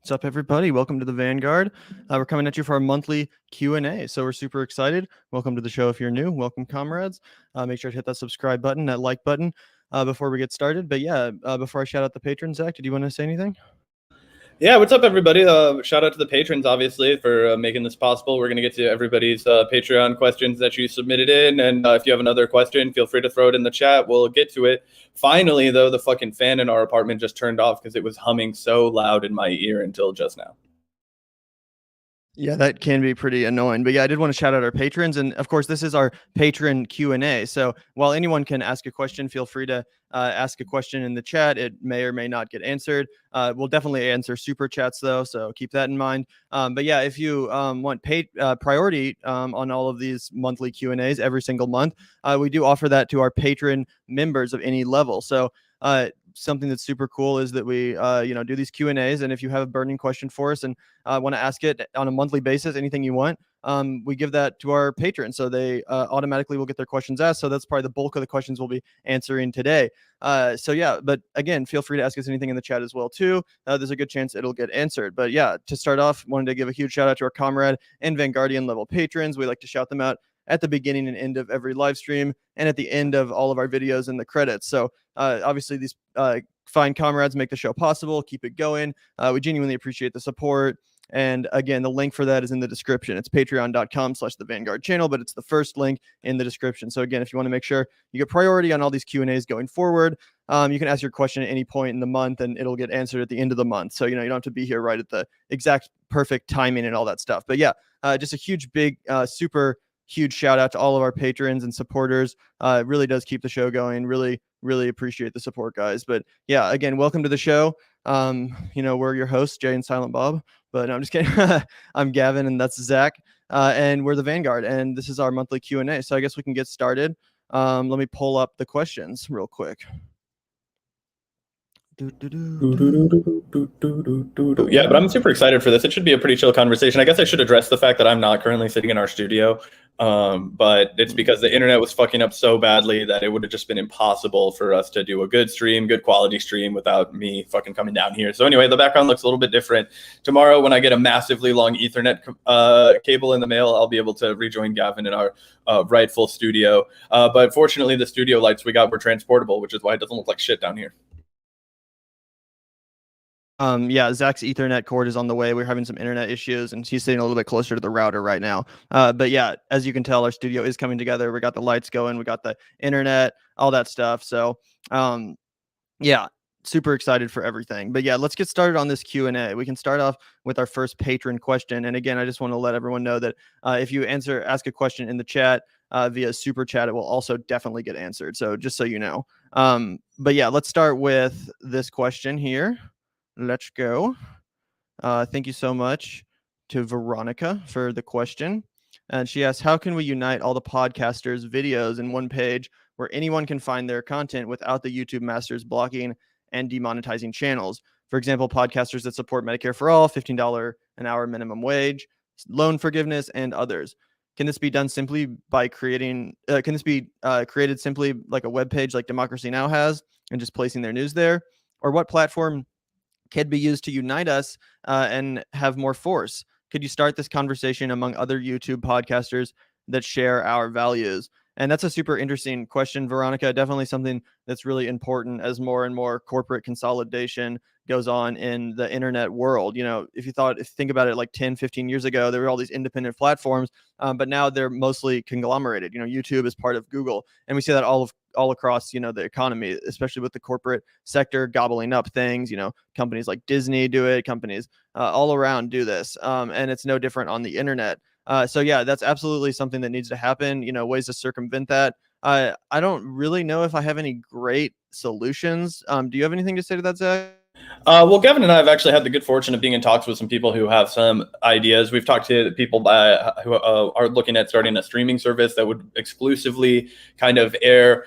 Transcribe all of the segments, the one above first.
What's up, everybody? Welcome to the Vanguard. We're coming at you for our monthly Q&A, so we're super excited. Welcome to the show if you're new. Welcome, comrades. Make sure to hit that subscribe button, that like button, before we get started. But yeah, before I shout out the patrons, Zach, did you want to say anything? Yeah, what's up, everybody? Shout out to the patrons, obviously, for making this possible. We're going to get to everybody's Patreon questions that you submitted in. And if you have another question, feel free to throw it in the chat. We'll get to it. Finally, though, the fucking fan in our apartment just turned off because it was humming so loud in my ear until just now. Yeah, that can be pretty annoying. But yeah, I did want to shout out our patrons. And of course, this is our patron Q&A. So while anyone can ask a question, feel free to ask a question in the chat. It may or may not get answered. We'll definitely answer super chats, though, so keep that in mind. But yeah, if you want paid priority on all of these monthly Q&As every single month, we do offer that to our patron members of any level. So something that's super cool is that we do these Q&As, and if you have a burning question for us and want to ask it on a monthly basis, anything you want, we give that to our patrons, so they automatically will get their questions asked. So that's probably the bulk of the questions we'll be answering today. So yeah, but again, feel free to ask us anything in the chat as well too. There's a good chance it'll get answered. But yeah, to start off, wanted to give a huge shout out to our comrade and Vanguardian level patrons. We like to shout them out at the beginning and end of every live stream and at the end of all of our videos in the credits. So obviously these fine comrades make the show possible. Keep it going. We genuinely appreciate the support. And again, the link for that is in the description. It's patreon.com/the Vanguard channel, but it's the first link in the description. So again, if you want to make sure you get priority on all these Q&As going forward, you can ask your question at any point in the month and it'll get answered at the end of the month. So, you don't have to be here right at the exact perfect timing and all that stuff. But yeah, just a huge, big, super huge shout out to all of our patrons and supporters. It really does keep the show going. Really, really appreciate the support, guys. But yeah, again, welcome to the show. We're your hosts, Jay and Silent Bob, but no, I'm just kidding. I'm Gavin and that's Zach. And we're the Vanguard, and this is our monthly Q&A. So I guess we can get started. Let me pull up the questions real quick. Yeah, but I'm super excited for this. It should be a pretty chill conversation. I guess I should address the fact that I'm not currently sitting in our studio, but it's because the internet was fucking up so badly that it would have just been impossible for us to do a good quality stream without me fucking coming down here. So anyway, the background looks a little bit different. Tomorrow, when I get a massively long Ethernet cable in the mail, I'll be able to rejoin Gavin in our rightful studio. But fortunately, the studio lights we got were transportable, which is why it doesn't look like shit down here. Yeah, Zach's Ethernet cord is on the way. We're having some internet issues, and he's sitting a little bit closer to the router right now. But yeah, as you can tell, our studio is coming together. We got the lights going, we got the internet, all that stuff. So, yeah, super excited for everything. But yeah, let's get started on this Q&A. We can start off with our first patron question. And again, I just want to let everyone know that if you ask a question in the chat via super chat, it will also definitely get answered. So just so you know. But yeah, let's start with this question here. Let's go. Thank you so much to Veronica for the question. And she asks, how can we unite all the podcasters' videos in one page where anyone can find their content without the YouTube masters blocking and demonetizing channels? For example, podcasters that support Medicare for all, $15 an hour minimum wage, loan forgiveness, and others. Can this be done simply by created simply like a web page like Democracy Now! Has and just placing their news there? Or what platform can be used to unite us and have more force? Could you start this conversation among other YouTube podcasters that share our values? And that's a super interesting question, Veronica. Definitely something that's really important as more and more corporate consolidation goes on in the internet world. If you think about it, like 10, 15 years ago, there were all these independent platforms, but now they're mostly conglomerated. YouTube is part of Google, and we see that all across, the economy, especially with the corporate sector gobbling up things. Companies like Disney do it, companies all around do this. And it's no different on the internet. So yeah, that's absolutely something that needs to happen, ways to circumvent that. I don't really know if I have any great solutions. Do you have anything to say to that, Zach? Well, Gavin and I have actually had the good fortune of being in talks with some people who have some ideas. We've talked to people who are looking at starting a streaming service that would exclusively kind of air,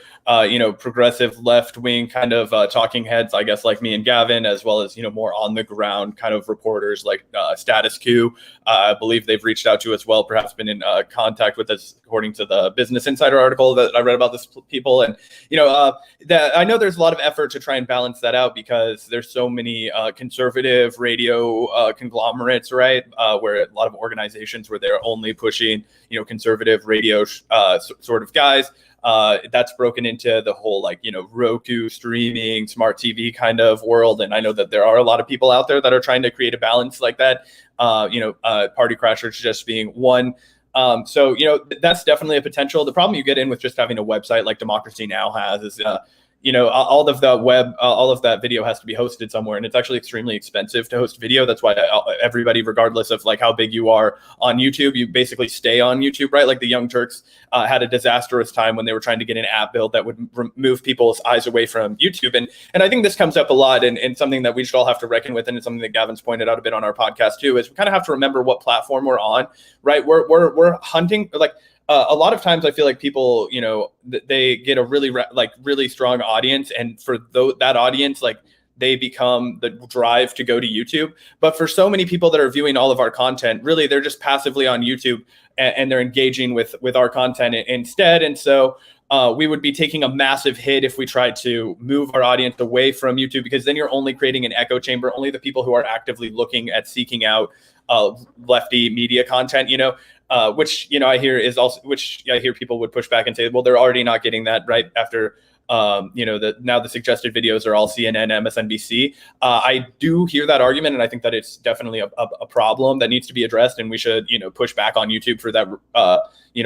progressive left-wing kind of talking heads, I guess, like me and Gavin, as well as, more on-the-ground kind of reporters like Status Q. I believe they've reached out to as well, perhaps been in contact with us, according to the Business Insider article that I read about this people. And, that I know there's a lot of effort to try and balance that out because there's so so many conservative radio conglomerates, right? Where a lot of organizations where they're only pushing, conservative radio sort of guys. That's broken into the whole Roku streaming, smart TV kind of world. And I know that there are a lot of people out there that are trying to create a balance like that. Party Crashers just being one. So that's definitely a potential. The problem you get in with just having a website like Democracy Now! Has is all of the web, all of that video has to be hosted somewhere, and it's actually extremely expensive to host video. That's why everybody, regardless of how big you are on YouTube, you basically stay on YouTube, right? Like the Young Turks had a disastrous time when they were trying to get an app built that would remove people's eyes away from YouTube, and I think this comes up a lot, and something that we should all have to reckon with, and it's something that Gavin's pointed out a bit on our podcast too, is we kind of have to remember what platform we're on, right? We're hunting a lot of times I feel like people, they get a really strong audience, and for that audience, they become the drive to go to YouTube. But for so many people that are viewing all of our content, really they're just passively on YouTube and they're engaging with our content instead. And so we would be taking a massive hit if we tried to move our audience away from YouTube, because then you're only creating an echo chamber. Only the people who are actively looking at seeking out lefty media content, which I hear is also, which I hear people would push back and say, well, they're already not getting that right after now the suggested videos are all CNN, MSNBC. I do hear that argument, and I think that it's definitely a problem that needs to be addressed, and we should push back on YouTube for that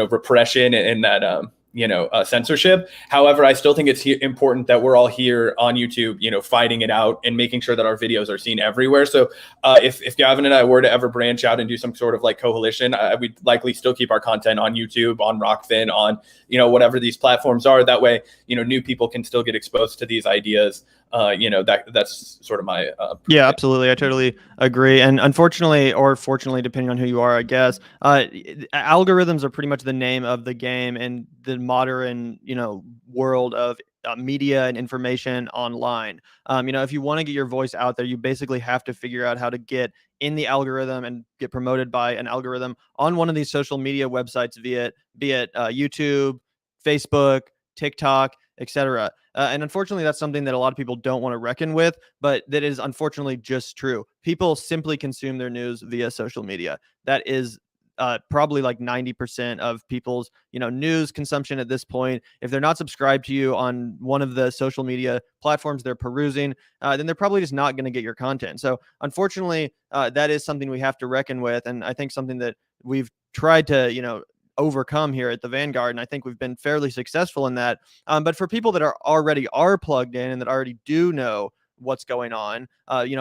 repression and that censorship. However, I still think it's important that we're all here on YouTube, fighting it out and making sure that our videos are seen everywhere. So if Gavin and I were to ever branch out and do some sort of coalition, we'd likely still keep our content on YouTube, on Rockfin, on, whatever these platforms are. That way, new people can still get exposed to these ideas. That's sort of my yeah, absolutely. I totally agree. And unfortunately, or fortunately, depending on who you are, I guess, algorithms are pretty much the name of the game in the modern, world of media and information online. If you want to get your voice out there, you basically have to figure out how to get in the algorithm and get promoted by an algorithm on one of these social media websites, be it YouTube, Facebook, TikTok, etc. And unfortunately, that's something that a lot of people don't want to reckon with, but that is unfortunately just true. People simply consume their news via social media. That is probably 90% of people's news consumption at this point. If they're not subscribed to you on one of the social media platforms they're perusing, then they're probably just not going to get your content. So unfortunately, that is something we have to reckon with, and I think something that we've tried to overcome here at the Vanguard, and I think we've been fairly successful in that. But for people that are plugged in and that already do know what's going on,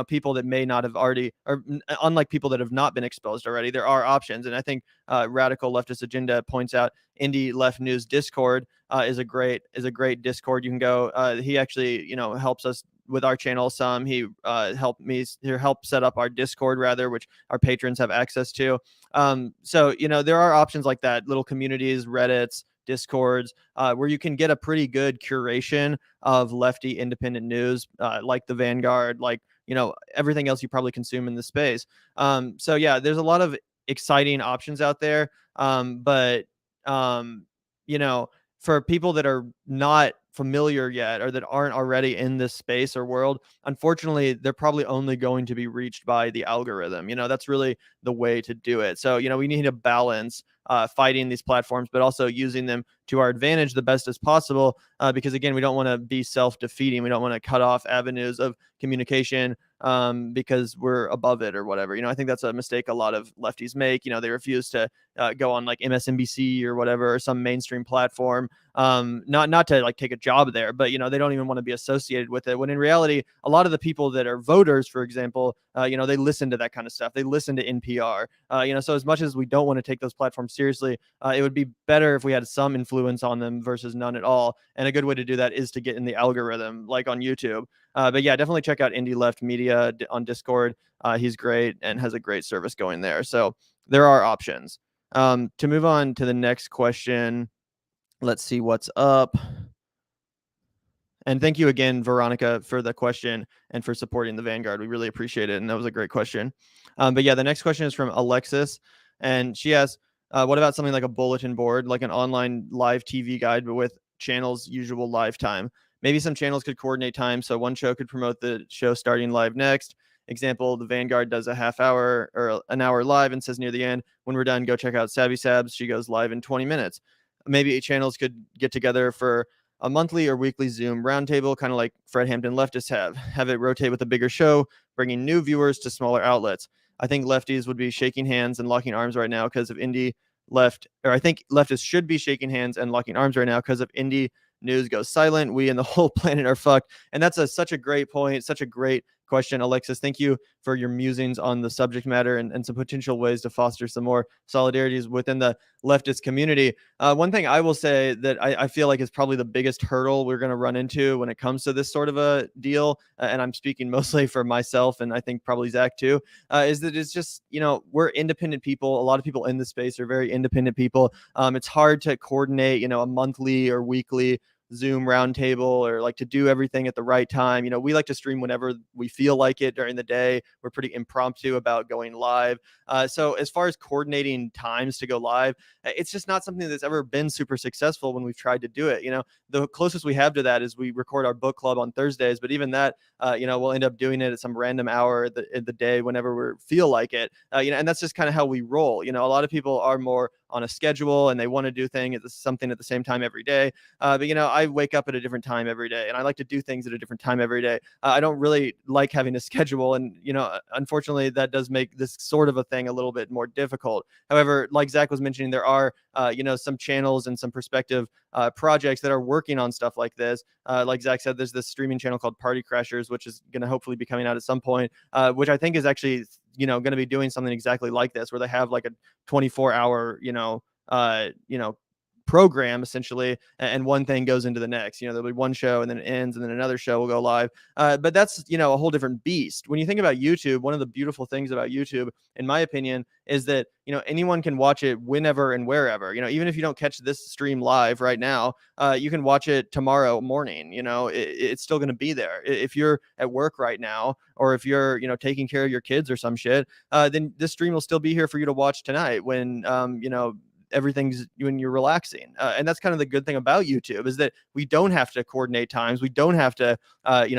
people that may not have already, or unlike people that have not been exposed already, there are options. And I think Radical Leftist Agenda points out Indie Left News Discord is a great Discord. You can go. He actually helps us with our channel some. He helped set up our Discord, rather, which our patrons have access to. So there are options like that, little communities, Reddits, Discords, where you can get a pretty good curation of lefty independent news, like the Vanguard, everything else you probably consume in the space. So yeah, there's a lot of exciting options out there. But for people that are not familiar yet, or that aren't already in this space or world, unfortunately, they're probably only going to be reached by the algorithm. That's really the way to do it. So, we need to balance fighting these platforms, but also using them to our advantage the best as possible. Because again, we don't want to be self-defeating. We don't want to cut off avenues of communication because we're above it or whatever. I think that's a mistake a lot of lefties make. They refuse to go on MSNBC or whatever, or some mainstream platform. Not to take a job there, but they don't even want to be associated with it. When in reality, a lot of the people that are voters, for example, they listen to that kind of stuff. They listen to NPR. So as much as we don't want to take those platforms seriously, it would be better if we had some influence on them versus none at all. And a good way to do that is to get in the algorithm, like on YouTube. But yeah, definitely check out Indie Left Media on Discord. He's great and has a great service going there. So there are options. To move on to the next question, let's see what's up. And thank you again, Veronica, for the question and for supporting the Vanguard. We really appreciate it. And that was a great question. But yeah, the next question is from Alexis. And she asks, what about something like a bulletin board, like an online live TV guide, but with channel's usual live time? maybe some channels could coordinate time. So one show could promote the show starting live next. Example, the Vanguard does a half hour or an hour live and says near the end, when we're done, go check out Savvy Sabs. She goes live in 20 minutes. Maybe channels could get together for a monthly or weekly Zoom roundtable, kind of like Fred Hampton leftists have it rotate with a bigger show, bringing new viewers to smaller outlets. I think lefties would be shaking hands and locking arms right now because of indie I think leftists should be shaking hands and locking arms right now because of indie news goes silent. We and the whole planet are fucked. And that's such a great point, such a great question, Alexis. Thank you for your musings on the subject matter and some potential ways to foster some more solidarities within the leftist community. One thing I will say that I feel like is probably the biggest hurdle we're going to run into when it comes to this sort of a deal, and I'm speaking mostly for myself and I think probably Zach too, is that it's just, we're independent people. A lot of people in the space are very independent people. It's hard to coordinate, a monthly or weekly Zoom roundtable or like to do everything at the right time. We like to stream whenever we feel like it during the day. We're pretty impromptu about going live. So as far as coordinating times to go live, it's just not something that's ever been super successful when we've tried to do it. The closest we have to that is we record our book club on Thursdays, but even that, we'll end up doing it at some random hour in the day whenever we feel like it. And that's just kind of how we roll. A lot of people are more on a schedule and they want to do something at the same time every day. But I wake up at a different time every day and I like to do things at a different time every day. I don't really like having a schedule. And, unfortunately that does make this sort of a thing a little bit more difficult. However, like Zach was mentioning, there are, some channels and some prospective projects that are working on stuff like this. Like Zach said, there's this streaming channel called Party Crashers, which is going to hopefully be coming out at some point, which I think is actually, going to be doing something exactly like this, where they have like a 24-hour, program essentially, and one thing goes into the next. There'll be one show and then it ends and then another show will go live. But that's, a whole different beast. When you think about YouTube, one of the beautiful things about YouTube, in my opinion, is that, anyone can watch it whenever and wherever. Even if you don't catch this stream live right now, you can watch it tomorrow morning. It's still going to be there. If you're at work right now, or if you're, taking care of your kids or some shit, then this stream will still be here for you to watch tonight when, everything's when you're relaxing. And that's kind of the good thing about YouTube, is that we don't have to coordinate times. We don't have to,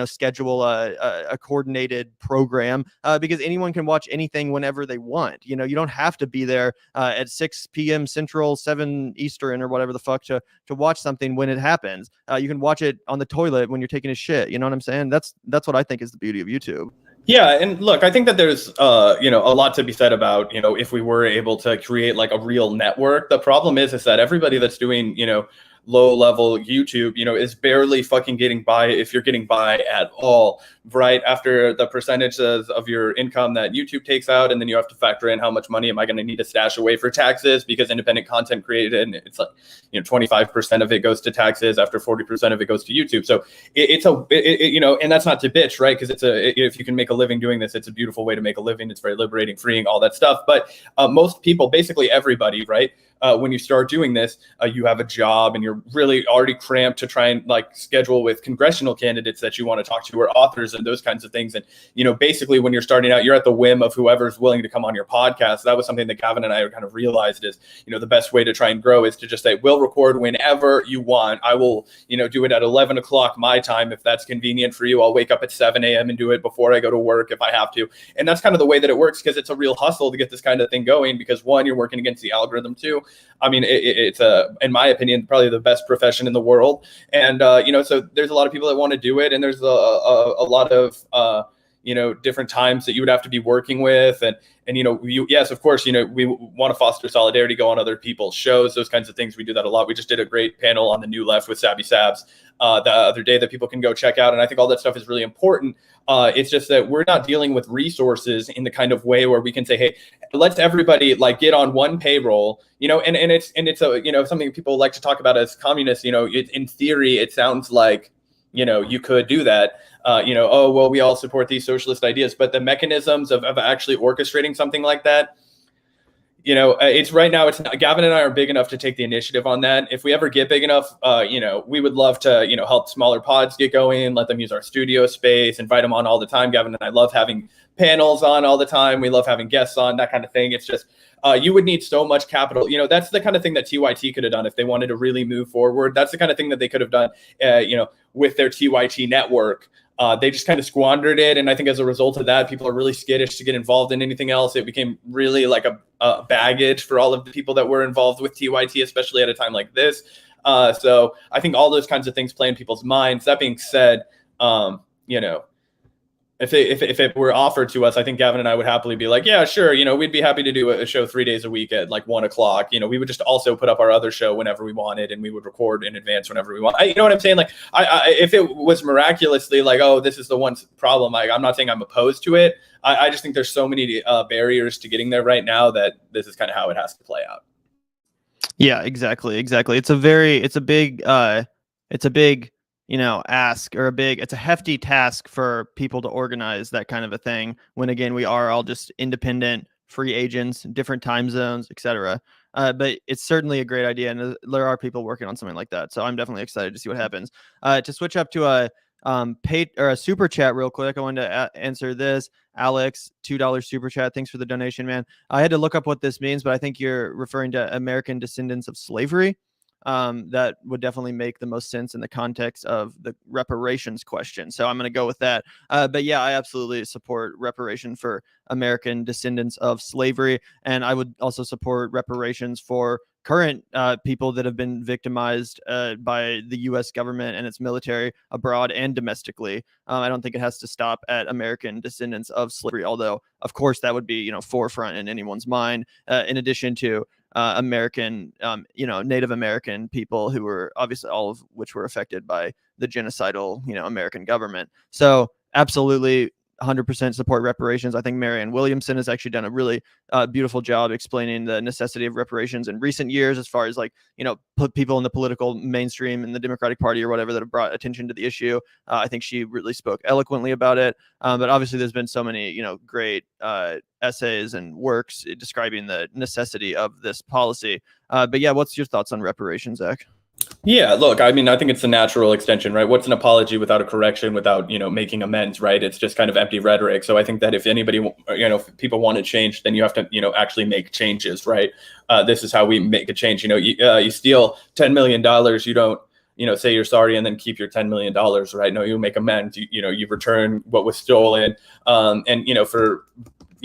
schedule a coordinated program, because anyone can watch anything whenever they want. You don't have to be there at 6 p.m. Central, 7 Eastern, or whatever the fuck to watch something when it happens. You can watch it on the toilet when you're taking a shit. You know what I'm saying? That's what I think is the beauty of YouTube. Yeah, and look, I think that there's a lot to be said about, if we were able to create like a real network. The problem is that everybody that's doing, low level YouTube, is barely fucking getting by, if you're getting by at all, right? After the percentages of your income that YouTube takes out, and then you have to factor in how much money am I going to need to stash away for taxes, because independent content created, and it's like, 25% of it goes to taxes, after 40% of it goes to YouTube. So and that's not to bitch, right? Because if you can make a living doing this, it's a beautiful way to make a living. It's very liberating, freeing, all that stuff. But most people, basically everybody, right? When you start doing this, you have a job and you're really already cramped to try and like schedule with congressional candidates that you want to talk to, or authors and those kinds of things. And, basically when you're starting out, you're at the whim of whoever's willing to come on your podcast. That was something that Gavin and I kind of realized is, the best way to try and grow is to just say, we'll record whenever you want. I will, do it at 11 o'clock my time. If that's convenient for you, I'll wake up at 7 a.m. and do it before I go to work if I have to. And that's kind of the way that it works, because it's a real hustle to get this kind of thing going, because one, you're working against the algorithm too. I mean, it's in my opinion, probably the best profession in the world. And, so there's a lot of people that want to do it. And there's a lot of, different times that you would have to be working with. And yes, of course, we want to foster solidarity, go on other people's shows, those kinds of things. We do that a lot. We just did a great panel on the New Left with Savvy Sabs the other day that people can go check out. And I think all that stuff is really important. It's just that we're not dealing with resources in the kind of way where we can say, hey, let's everybody like get on one payroll, and it's a, something people like to talk about as communists. In theory, it sounds like, you could do that. Oh, well, we all support these socialist ideas, but the mechanisms of actually orchestrating something like that, it's right now. It's not, Gavin and I are big enough to take the initiative on that. If we ever get big enough, we would love to, help smaller pods get going, let them use our studio space, invite them on all the time. Gavin and I love having panels on all the time. We love having guests on, that kind of thing. It's just, you would need so much capital. That's the kind of thing that TYT could have done if they wanted to really move forward. That's the kind of thing that they could have done, with their TYT network. They just kind of squandered it. And I think as a result of that, people are really skittish to get involved in anything else. It became really like a baggage for all of the people that were involved with TYT, especially at a time like this. So I think all those kinds of things play in people's minds. That being said, if it were offered to us, I think Gavin and I would happily be like, yeah, sure. We'd be happy to do a show 3 days a week at like 1 o'clock. We would just also put up our other show whenever we wanted, and we would record in advance whenever we want. You know what I'm saying? Like, if it was miraculously like, oh, this is the one problem, I'm not saying I'm opposed to it. I just think there's so many barriers to getting there right now that this is kind of how it has to play out. Yeah, exactly. It's a big ask, or it's a hefty task for people to organize that kind of a thing when, again, we are all just independent free agents, different time zones, etc. But it's certainly a great idea, and there are people working on something like that. So I'm definitely excited to see what happens. To switch up to a super chat real quick, I wanted to answer this. Alex, $2 super chat. Thanks for the donation, man. I had to look up what this means, but I think you're referring to American descendants of slavery. That would definitely make the most sense in the context of the reparations question. So I'm going to go with that. But yeah, I absolutely support reparation for American descendants of slavery. And I would also support reparations for current people that have been victimized by the U.S. government and its military abroad and domestically. I don't think it has to stop at American descendants of slavery, although, of course, that would be, forefront in anyone's mind, in addition to American, Native American people who were obviously all of which were affected by the genocidal, American government. So absolutely 100% support reparations. I think Marianne Williamson has actually done a really beautiful job explaining the necessity of reparations in recent years, as far as put people in the political mainstream in the Democratic Party or whatever that have brought attention to the issue. I think she really spoke eloquently about it. But obviously there's been so many, great essays and works describing the necessity of this policy. But yeah, what's your thoughts on reparations, Zach? Yeah, look, I think it's a natural extension, right? What's an apology without a correction, without, making amends, right? It's just kind of empty rhetoric. So I think that if anybody, if people want to change, then you have to, actually make changes, right? This is how we make a change. You steal $10 million, you don't, say you're sorry and then keep your $10 million, right? No, you make amends, you return what was stolen. And, for,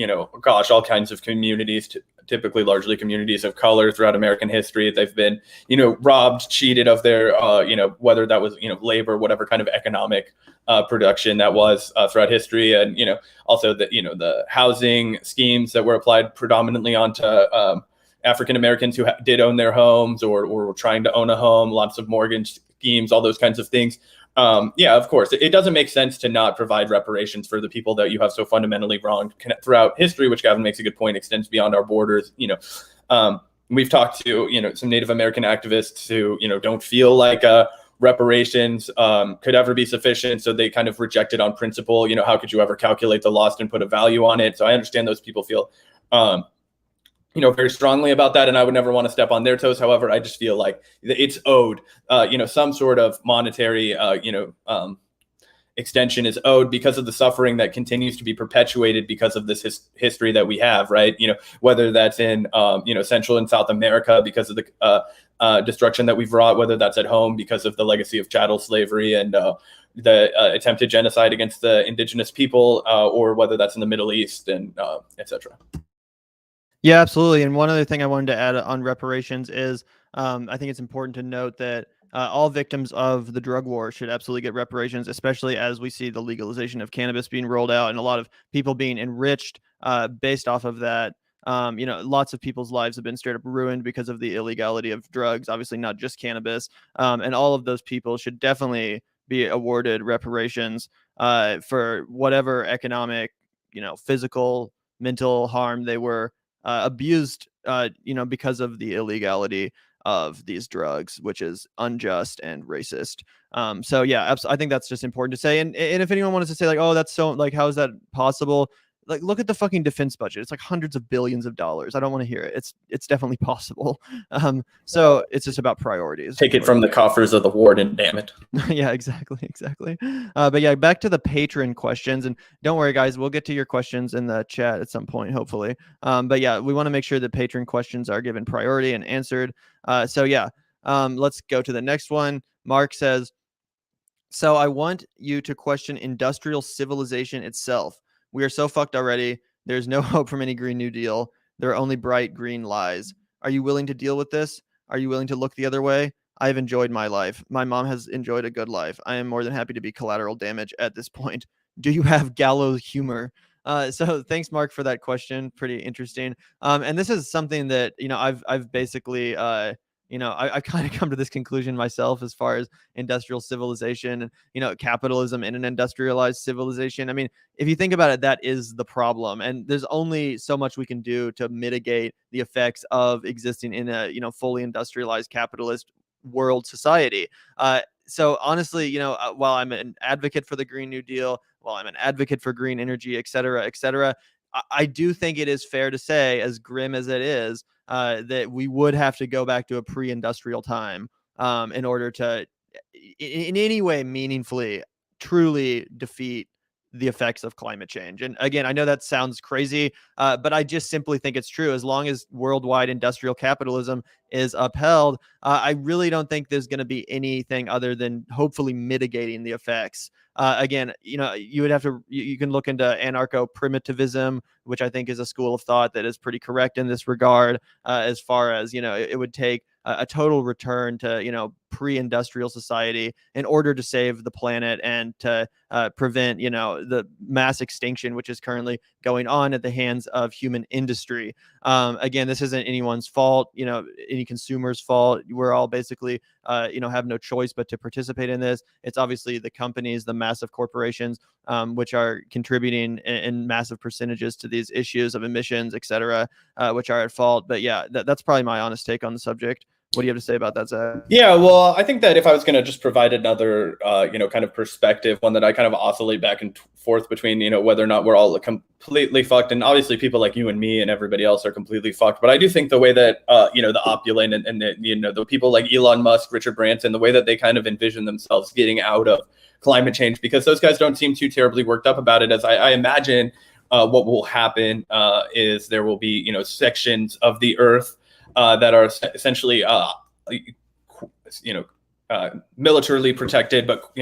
all kinds of communities, typically largely communities of color throughout American history, they've been, robbed, cheated of their, whether that was, labor, whatever kind of economic production that was throughout history. And, also the housing schemes that were applied predominantly onto African Americans who did own their homes or were trying to own a home, lots of mortgage schemes, all those kinds of things. Yeah, of course, it doesn't make sense to not provide reparations for the people that you have so fundamentally wronged throughout history, which Gavin makes a good point, extends beyond our borders. We've talked to, some Native American activists who, don't feel like reparations could ever be sufficient. So they kind of reject it on principle. How could you ever calculate the loss and put a value on it? So I understand those people feel very strongly about that, and I would never want to step on their toes. However, I just feel like it's owed, some sort of monetary, extension is owed because of the suffering that continues to be perpetuated because of this history that we have, right? Whether that's in, Central and South America because of the destruction that we've wrought, whether that's at home because of the legacy of chattel slavery and the attempted genocide against the indigenous people, or whether that's in the Middle East and et cetera. Yeah, absolutely. And one other thing I wanted to add on reparations is I think it's important to note that all victims of the drug war should absolutely get reparations, especially as we see the legalization of cannabis being rolled out and a lot of people being enriched based off of that. Lots of people's lives have been straight up ruined because of the illegality of drugs, obviously not just cannabis. And all of those people should definitely be awarded reparations for whatever economic, physical, mental harm they were abused, because of the illegality of these drugs, which is unjust and racist. So yeah, I think that's just important to say. And if anyone wanted to say like, oh, that's so like, how is that possible? like look at the fucking defense budget. It's like hundreds of billions of dollars. I don't want to hear it. It's definitely possible. So it's just about priorities. Take it from the coffers of the warden, damn it. Yeah, exactly. But yeah, back to the patron questions, and don't worry, guys, we'll get to your questions in the chat at some point, hopefully. But yeah, we want to make sure that patron questions are given priority and answered. So yeah, let's go to the next one. Mark says, so I want you to question industrial civilization itself. We are so fucked already. There's no hope from any Green New Deal. There are only bright green lies. Are you willing to deal with this? Are you willing to look the other way? I have enjoyed my life. My mom has enjoyed a good life. I am more than happy to be collateral damage at this point. Do you have gallows humor? So thanks, Mark, for that question. Pretty interesting. And this is something that, I've basically, I kind of come to this conclusion myself as far as industrial civilization and, capitalism in an industrialized civilization. I mean, if you think about it, that is the problem. And there's only so much we can do to mitigate the effects of existing in a, fully industrialized capitalist world society. So honestly, while I'm an advocate for the Green New Deal, while I'm an advocate for green energy, et cetera, I do think it is fair to say, as grim as it is, that we would have to go back to a pre-industrial time in order to, in any way, meaningfully, truly defeat the effects of climate change. And again, I know that sounds crazy, but I just simply think it's true. As long as worldwide industrial capitalism is upheld, I really don't think there's going to be anything other than hopefully mitigating the effects. Again, you would have to, you can look into anarcho-primitivism, which I think is a school of thought that is pretty correct in this regard, as far as, it would take a total return to, pre-industrial society in order to save the planet and to prevent, the mass extinction, which is currently going on at the hands of human industry. Again, this isn't anyone's fault, any consumer's fault. We're all basically, have no choice but to participate in this. It's obviously the companies, the massive corporations, which are contributing in massive percentages to these issues of emissions, et cetera, which are at fault. But yeah, that's probably my honest take on the subject. What do you have to say about that, Zach? Yeah, well, I think that if I was going to just provide another, kind of perspective, one that I kind of oscillate back and forth between, whether or not we're all completely fucked, and obviously people like you and me and everybody else are completely fucked. But I do think the way that, the opulent and the people like Elon Musk, Richard Branson, the way that they kind of envision themselves getting out of climate change, because those guys don't seem too terribly worked up about it. As I imagine, what will happen is there will be, sections of the Earth that are essentially, militarily protected, but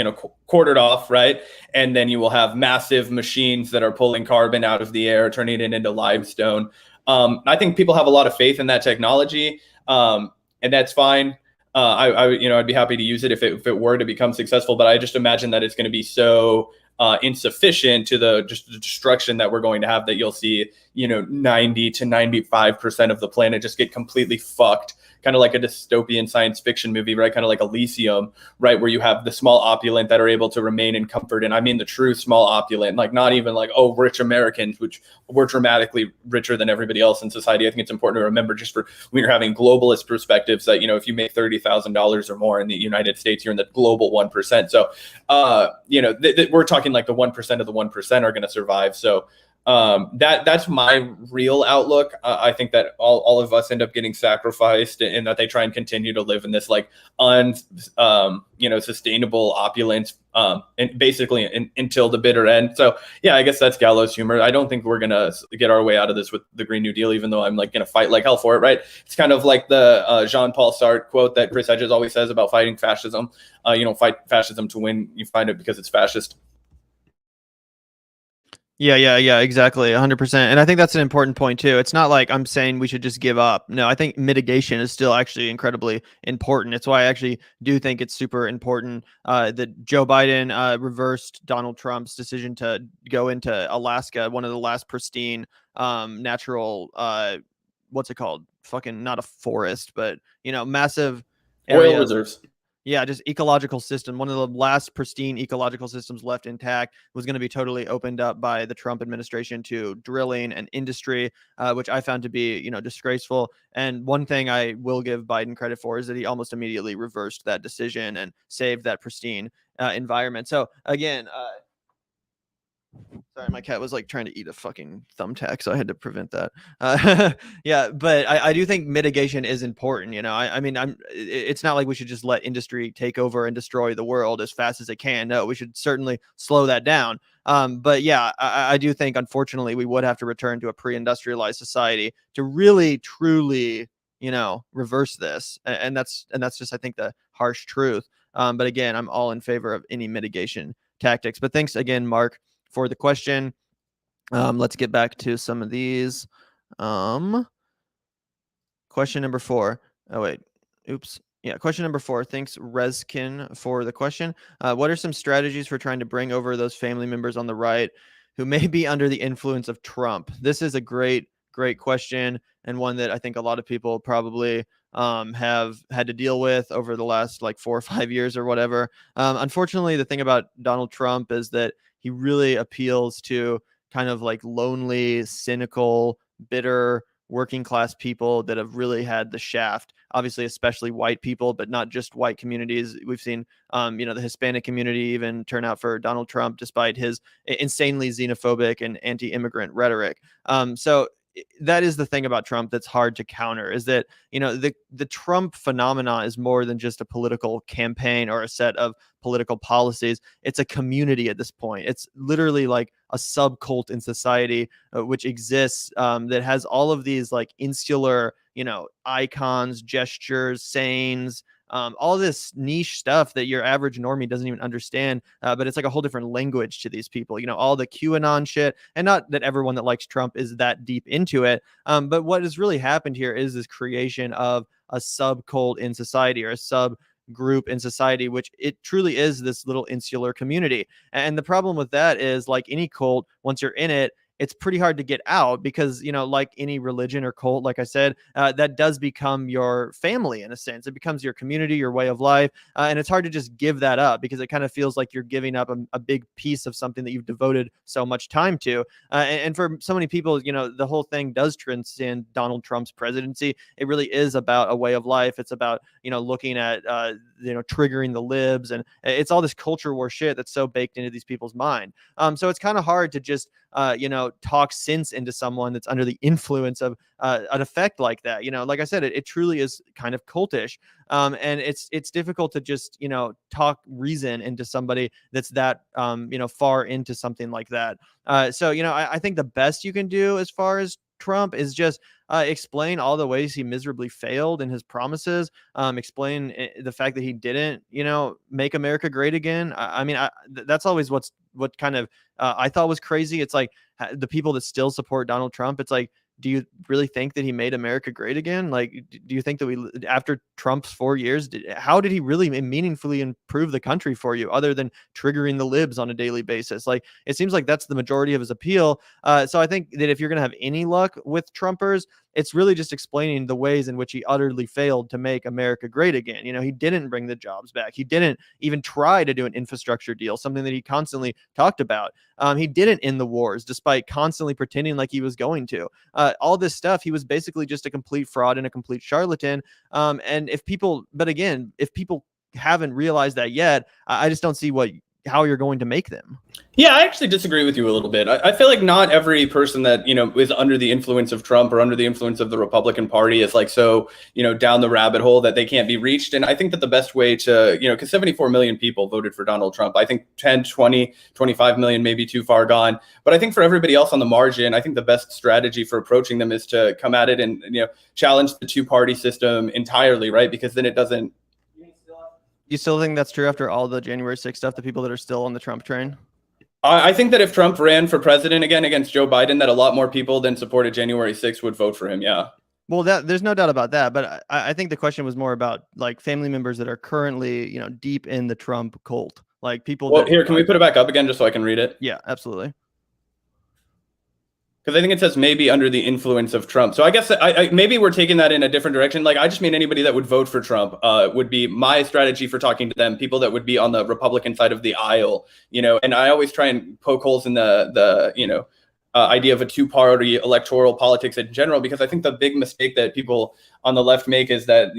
quartered off, right? And then you will have massive machines that are pulling carbon out of the air, turning it into limestone. I think people have a lot of faith in that technology, and that's fine. I'd be happy to use it if it were to become successful, but I just imagine that it's going to be so insufficient to the destruction that we're going to have that you'll see, 90 to 95% of the planet just get completely fucked, kind of like a dystopian science fiction movie, right? Kind of like Elysium, right? Where you have the small opulent that are able to remain in comfort. And I mean the true small opulent, like not even like, oh, rich Americans, which we're dramatically richer than everybody else in society. I think it's important to remember, just for when you're having globalist perspectives, that, if you make $30,000 or more in the United States, you're in the global 1%. So, we're talking like the 1% of the 1% are going to survive. So, that's my real outlook. I think that all of us end up getting sacrificed, and that they try and continue to live in this like sustainable opulence, and basically until the bitter end. So yeah, I guess that's gallows humor. I don't think we're gonna get our way out of this with the Green New Deal, even though I'm like gonna fight like hell for it, right? It's kind of like the Jean-Paul Sartre quote that Chris Hedges always says about fighting fascism. Fight fascism to win. You find it because it's fascist. Yeah, exactly. 100%. And I think that's an important point too. It's not like I'm saying we should just give up. No, I think mitigation is still actually incredibly important. It's why I actually do think it's super important that Joe Biden reversed Donald Trump's decision to go into Alaska, one of the last pristine natural, what's it called? Fucking not a forest, but, massive oil reserves. Yeah, just ecological system. One of the last pristine ecological systems left intact was going to be totally opened up by the Trump administration to drilling and industry, which I found to be, disgraceful. And one thing I will give Biden credit for is that he almost immediately reversed that decision and saved that pristine environment. So again, Sorry, my cat was like trying to eat a fucking thumbtack, so I had to prevent that. Yeah, but I do think mitigation is important. I mean, it's not like we should just let industry take over and destroy the world as fast as it can. No, we should certainly slow that down. But yeah, I do think unfortunately we would have to return to a pre-industrialized society to really, truly, reverse this. And that's just, I think, the harsh truth. But again, I'm all in favor of any mitigation tactics. But thanks again, Mark, for the question. Let's get back to some of these. Question number 4. Oh, wait. Oops. Yeah, question number 4. Thanks, Reskin, for the question. What are some strategies for trying to bring over those family members on the right who may be under the influence of Trump? This is a great, great question, and one that I think a lot of people probably have had to deal with over the last like 4 or 5 years or whatever. Unfortunately, the thing about Donald Trump is that he really appeals to kind of like lonely, cynical, bitter working class people that have really had the shaft, obviously, especially white people, but not just white communities. We've seen, the Hispanic community even turn out for Donald Trump, despite his insanely xenophobic and anti-immigrant rhetoric. So that is the thing about Trump that's hard to counter, is that the Trump phenomena is more than just a political campaign or a set of political policies. It's a community at this point. It's literally like a subcult in society, which exists, that has all of these like insular icons, gestures, sayings, all this niche stuff that your average normie doesn't even understand. But it's like a whole different language to these people, all the QAnon shit. And not that everyone that likes Trump is that deep into it. But what has really happened here is this creation of a subcult in society, or a sub group in society, which it truly is this little insular community. And the problem with that is, like any cult, once you're in it, it's pretty hard to get out, because like any religion or cult, like I said, that does become your family in a sense. It becomes your community, your way of life, and it's hard to just give that up, because it kind of feels like you're giving up a big piece of something that you've devoted so much time to. And for so many people, the whole thing does transcend Donald Trump's presidency. It really is about a way of life. It's about looking at triggering the libs, and it's all this culture war shit that's so baked into these people's mind. So it's kind of hard to just talk sense into someone that's under the influence of an effect like that. Like I said, it truly is kind of cultish. And it's difficult to just, talk reason into somebody that's that, far into something like that. So, I think the best you can do as far as Trump is just explain all the ways he miserably failed in his promises. Explain the fact that he didn't, make America great again. That's always what kind of I thought was crazy. It's like the people that still support Donald Trump. It's like, do you really think that he made America great again? Like, do you think that after Trump's 4 years, how did he really meaningfully improve the country for you, other than triggering the libs on a daily basis? Like, it seems like that's the majority of his appeal. So I think that if you're going to have any luck with Trumpers, it's really just explaining the ways in which he utterly failed to make America great again. He didn't bring the jobs back. He didn't even try to do an infrastructure deal, something that he constantly talked about. He didn't end the wars, despite constantly pretending like he was going to. All this stuff, he was basically just a complete fraud and a complete charlatan. And if people haven't realized that yet, I just don't see how you're going to make them. Yeah, I actually disagree with you a little bit. I feel like not every person that, is under the influence of Trump or under the influence of the Republican Party is like so, down the rabbit hole that they can't be reached. And I think that the best way to, because 74 million people voted for Donald Trump. I think 10, 20, 25 million may be too far gone. But I think for everybody else on the margin, I think the best strategy for approaching them is to come at it and, challenge the two-party system entirely, right? Because then it doesn't. You still think that's true after all the January 6th stuff, the people that are still on the Trump train? I think that if Trump ran for president again against Joe Biden, that a lot more people than supported January 6th would vote for him. Yeah. Well, there's no doubt about that. But I think the question was more about like family members that are currently, deep in the Trump cult, like people. Well, here, can we put it back up again just so I can read it? Yeah, absolutely. Because I think it says maybe under the influence of Trump. So I guess maybe we're taking that in a different direction. Like, I just mean anybody that would vote for Trump would be my strategy for talking to them, people that would be on the Republican side of the aisle, and I always try and poke holes in the idea of a two-party electoral politics in general, because I think the big mistake that people on the left make is that,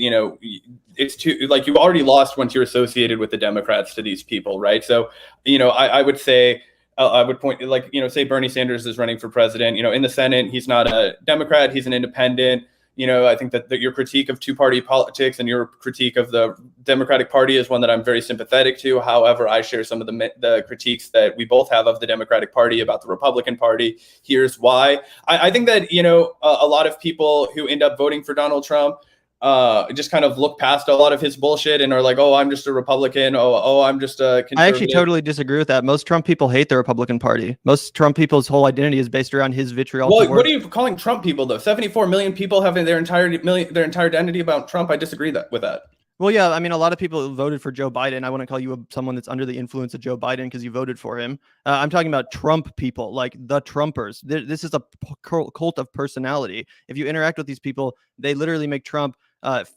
it's too, like, you already lost once you're associated with the Democrats to these people, right? So, I would say, I would point, like, say Bernie Sanders is running for president. In the Senate, he's not a Democrat, he's an independent. I think that your critique of two-party politics and your critique of the Democratic Party is one that I'm very sympathetic to. However, I share some of the critiques that we both have of the Democratic Party about the Republican Party. Here's why. I think that, a lot of people who end up voting for Donald Trump just kind of look past a lot of his bullshit and are like, oh, I'm just a Republican. Oh, I'm just a conservative. I actually totally disagree with that. Most Trump people hate the Republican Party. Most Trump people's whole identity is based around his vitriol. Well, what are you calling Trump people, though? 74 million people having their entire identity about Trump. I disagree with that. Well, yeah, I mean, a lot of people voted for Joe Biden. I wouldn't call you someone that's under the influence of Joe Biden because you voted for him. I'm talking about Trump people, like the Trumpers. This is a cult of personality. If you interact with these people, they literally make Trump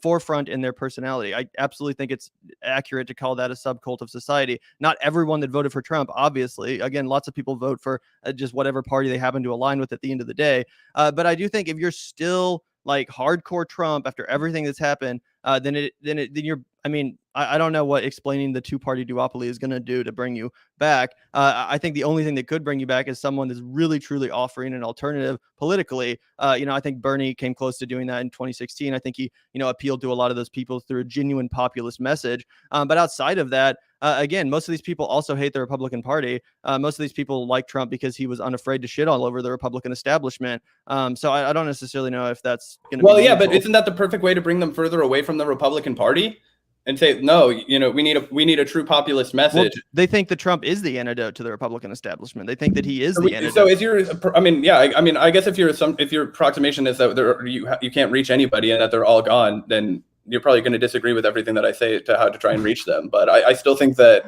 forefront in their personality. I absolutely think it's accurate to call that a subcult of society. Not everyone that voted for Trump, obviously. Again, lots of people vote for just whatever party they happen to align with at the end of the day. But I do think if you're still like hardcore Trump after everything that's happened, then you're. I mean, I don't know what explaining the two-party duopoly is going to do to bring you back. I think the only thing that could bring you back is someone that's really, truly offering an alternative politically. I think Bernie came close to doing that in 2016. I think he, appealed to a lot of those people through a genuine populist message. But outside of that, again, most of these people also hate the Republican Party. Most of these people like Trump because he was unafraid to shit all over the Republican establishment. So I don't necessarily know if that's going to be meaningful. But isn't that the perfect way to bring them further away from the Republican Party? And say, no, we need a true populist message. Well, they think that Trump is the antidote to the Republican establishment. They think that he is the antidote. So is your, I guess if your approximation is that you can't reach anybody and that they're all gone, then you're probably going to disagree with everything that I say to how to try and reach them. But I still think that,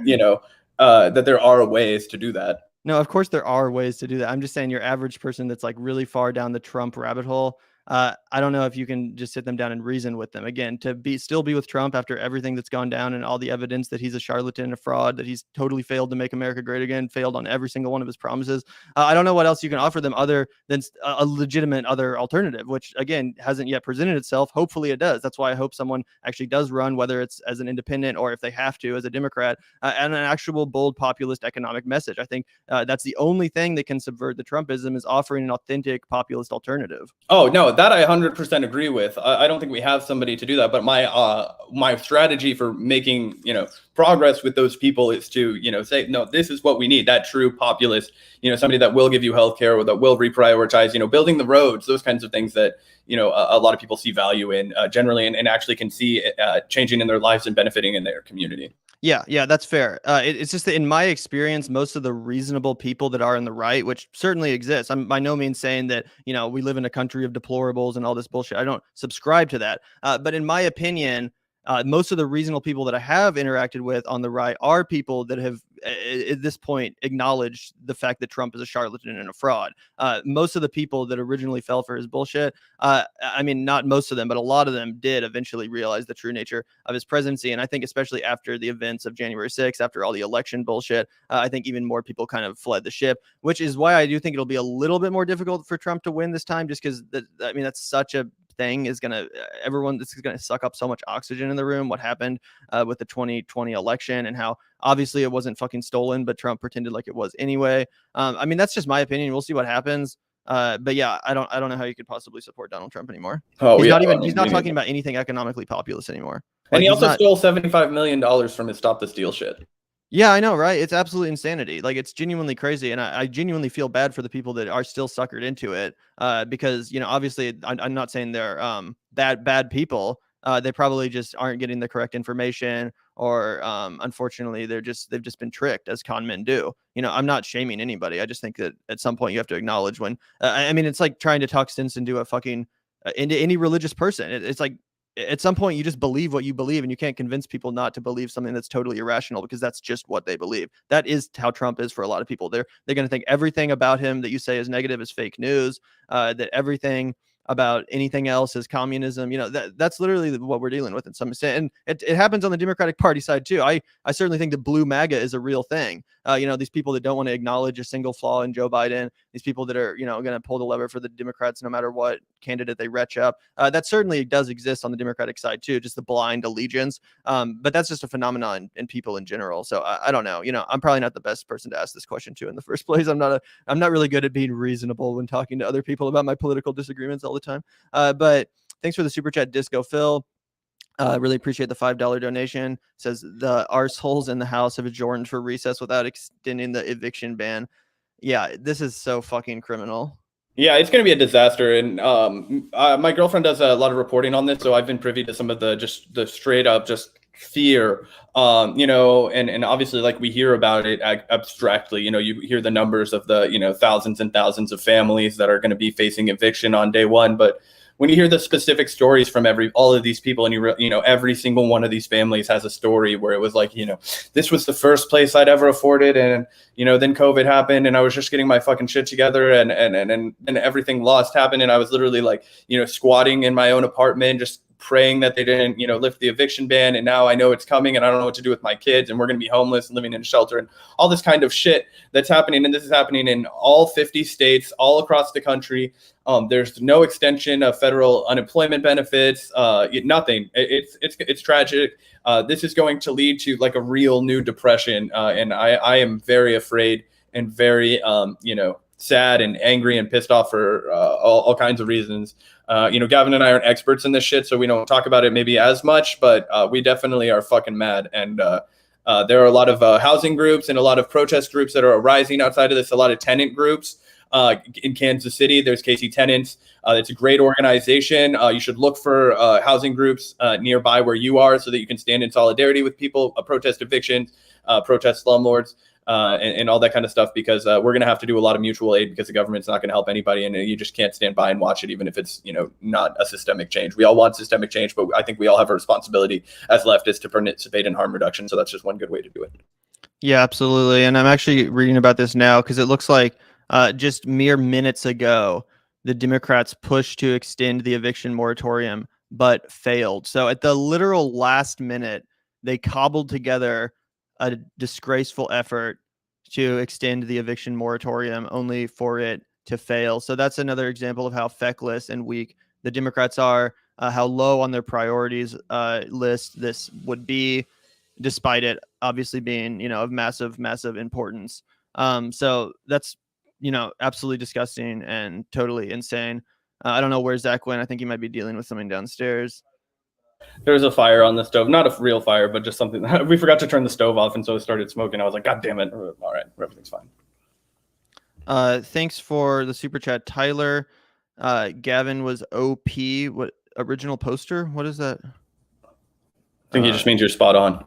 that there are ways to do that. No, of course there are ways to do that. I'm just saying your average person that's like really far down the Trump rabbit hole, I don't know if you can just sit them down and reason with them. Again, to still be with Trump after everything that's gone down and all the evidence that he's a charlatan and a fraud, that he's totally failed to make America great again, failed on every single one of his promises. I don't know what else you can offer them other than a legitimate other alternative, which again hasn't yet presented itself. Hopefully it does. That's why I hope someone actually does run, whether it's as an independent or if they have to as a Democrat, and an actual bold populist economic message. I think that's the only thing that can subvert the Trumpism, is offering an authentic populist alternative. Oh, no, that I 100% agree with. I don't think we have somebody to do that. But my strategy for making, progress with those people is to, say, no, this is what we need. That true populist, somebody that will give you healthcare or that will reprioritize, building the roads, those kinds of things that, a lot of people see value in generally and actually can see changing in their lives and benefiting in their community. Yeah, that's fair. It's just that in my experience, most of the reasonable people that are in the right, which certainly exists, I'm by no means saying that, we live in a country of deplorables and all this bullshit. I don't subscribe to that. But in my opinion, most of the reasonable people that I have interacted with on the right are people that have, at this point, acknowledged the fact that Trump is a charlatan and a fraud. Most of the people that originally fell for his bullshit, I mean, not most of them, but a lot of them did eventually realize the true nature of his presidency. And I think especially after the events of January 6th, after all the election bullshit, I think even more people kind of fled the ship, which is why I do think it'll be a little bit more difficult for Trump to win this time, just because, that's such a thing is going to this is going to suck up so much oxygen in the room. What happened with the 2020 election and how obviously it wasn't fucking stolen, but Trump pretended like it was anyway. That's just my opinion. We'll see what happens. But yeah, I don't know how you could possibly support Donald Trump anymore. He's not talking about anything economically populist anymore. And he also stole $75 million from his Stop the Steal shit. Yeah, I know, right? It's absolute insanity. Like, it's genuinely crazy. And I genuinely feel bad for the people that are still suckered into it. Because, obviously I'm not saying they're bad people. They probably just aren't getting the correct information, or unfortunately they've just been tricked, as con men do. I'm not shaming anybody. I just think that at some point you have to acknowledge when, it's like trying to talk sense into a fucking, into any religious person. It's like, at some point you just believe what you believe, and you can't convince people not to believe something that's totally irrational, because that's just what they believe. That is how Trump is for a lot of people. They're going to think everything about him that you say is negative is fake news, that everything about anything else as communism. That's literally what we're dealing with in some extent, and it happens on the Democratic Party side too. I certainly think that blue MAGA is a real thing. These people that don't want to acknowledge a single flaw in Joe Biden, these people that are going to pull the lever for the Democrats no matter what candidate they retch up. That certainly does exist on the Democratic side too, just the blind allegiance. But that's just a phenomenon in people in general. So I don't know. I'm probably not the best person to ask this question to in the first place. I'm not really good at being reasonable when talking to other people about my political disagreements all the time. But thanks for the super chat, Disco Phil. Really appreciate the $5 donation. Says the arseholes in the House have adjourned for recess without extending the eviction ban. Yeah, this is so fucking criminal. Yeah, it's going to be a disaster. And my girlfriend does a lot of reporting on this, so I've been privy to some of the straight up just fear, and obviously, like, we hear about it abstractly. You hear the numbers of the thousands and thousands of families that are going to be facing eviction on day one, but when you hear the specific stories from all of these people, and every single one of these families has a story where it was like, this was the first place I'd ever afforded, and then COVID happened, and I was just getting my fucking shit together, and everything lost happened, and I was literally like, squatting in my own apartment, just praying that they didn't, lift the eviction ban. And now I know it's coming, and I don't know what to do with my kids, and we're going to be homeless and living in a shelter, and all this kind of shit that's happening. And this is happening in all 50 states, all across the country. There's no extension of federal unemployment benefits, nothing. It's tragic. This is going to lead to like a real new depression. And I am very afraid and very, sad and angry and pissed off for all kinds of reasons. Gavin and I aren't experts in this shit, so we don't talk about it maybe as much, but we definitely are fucking mad. And there are a lot of housing groups and a lot of protest groups that are arising outside of this, a lot of tenant groups. In Kansas City, there's KC Tenants. It's a great organization. You should look for housing groups nearby where you are so that you can stand in solidarity with people, protest evictions, protest slumlords, and all that kind of stuff, because we're going to have to do a lot of mutual aid, because the government's not going to help anybody, and you just can't stand by and watch it, even if it's not a systemic change. We all want systemic change, but I think we all have a responsibility as leftists to participate in harm reduction. So that's just one good way to do it. Yeah, absolutely. And I'm actually reading about this now because it looks like just mere minutes ago, the Democrats pushed to extend the eviction moratorium, but failed. So at the literal last minute, they cobbled together a disgraceful effort to extend the eviction moratorium, only for it to fail. So that's another example of how feckless and weak the Democrats are, how low on their priorities list this would be, despite it obviously being, of massive, massive importance. So that's, absolutely disgusting and totally insane. I don't know where Zach went. I think he might be dealing with something downstairs. There was a fire on the stove, not a real fire, but just something that we forgot to turn the stove off, and so it started smoking. I was like, God damn it. All right, everything's fine. Thanks for the super chat, Tyler. Gavin was OP. What original poster? What is that? I think he just means you're spot on.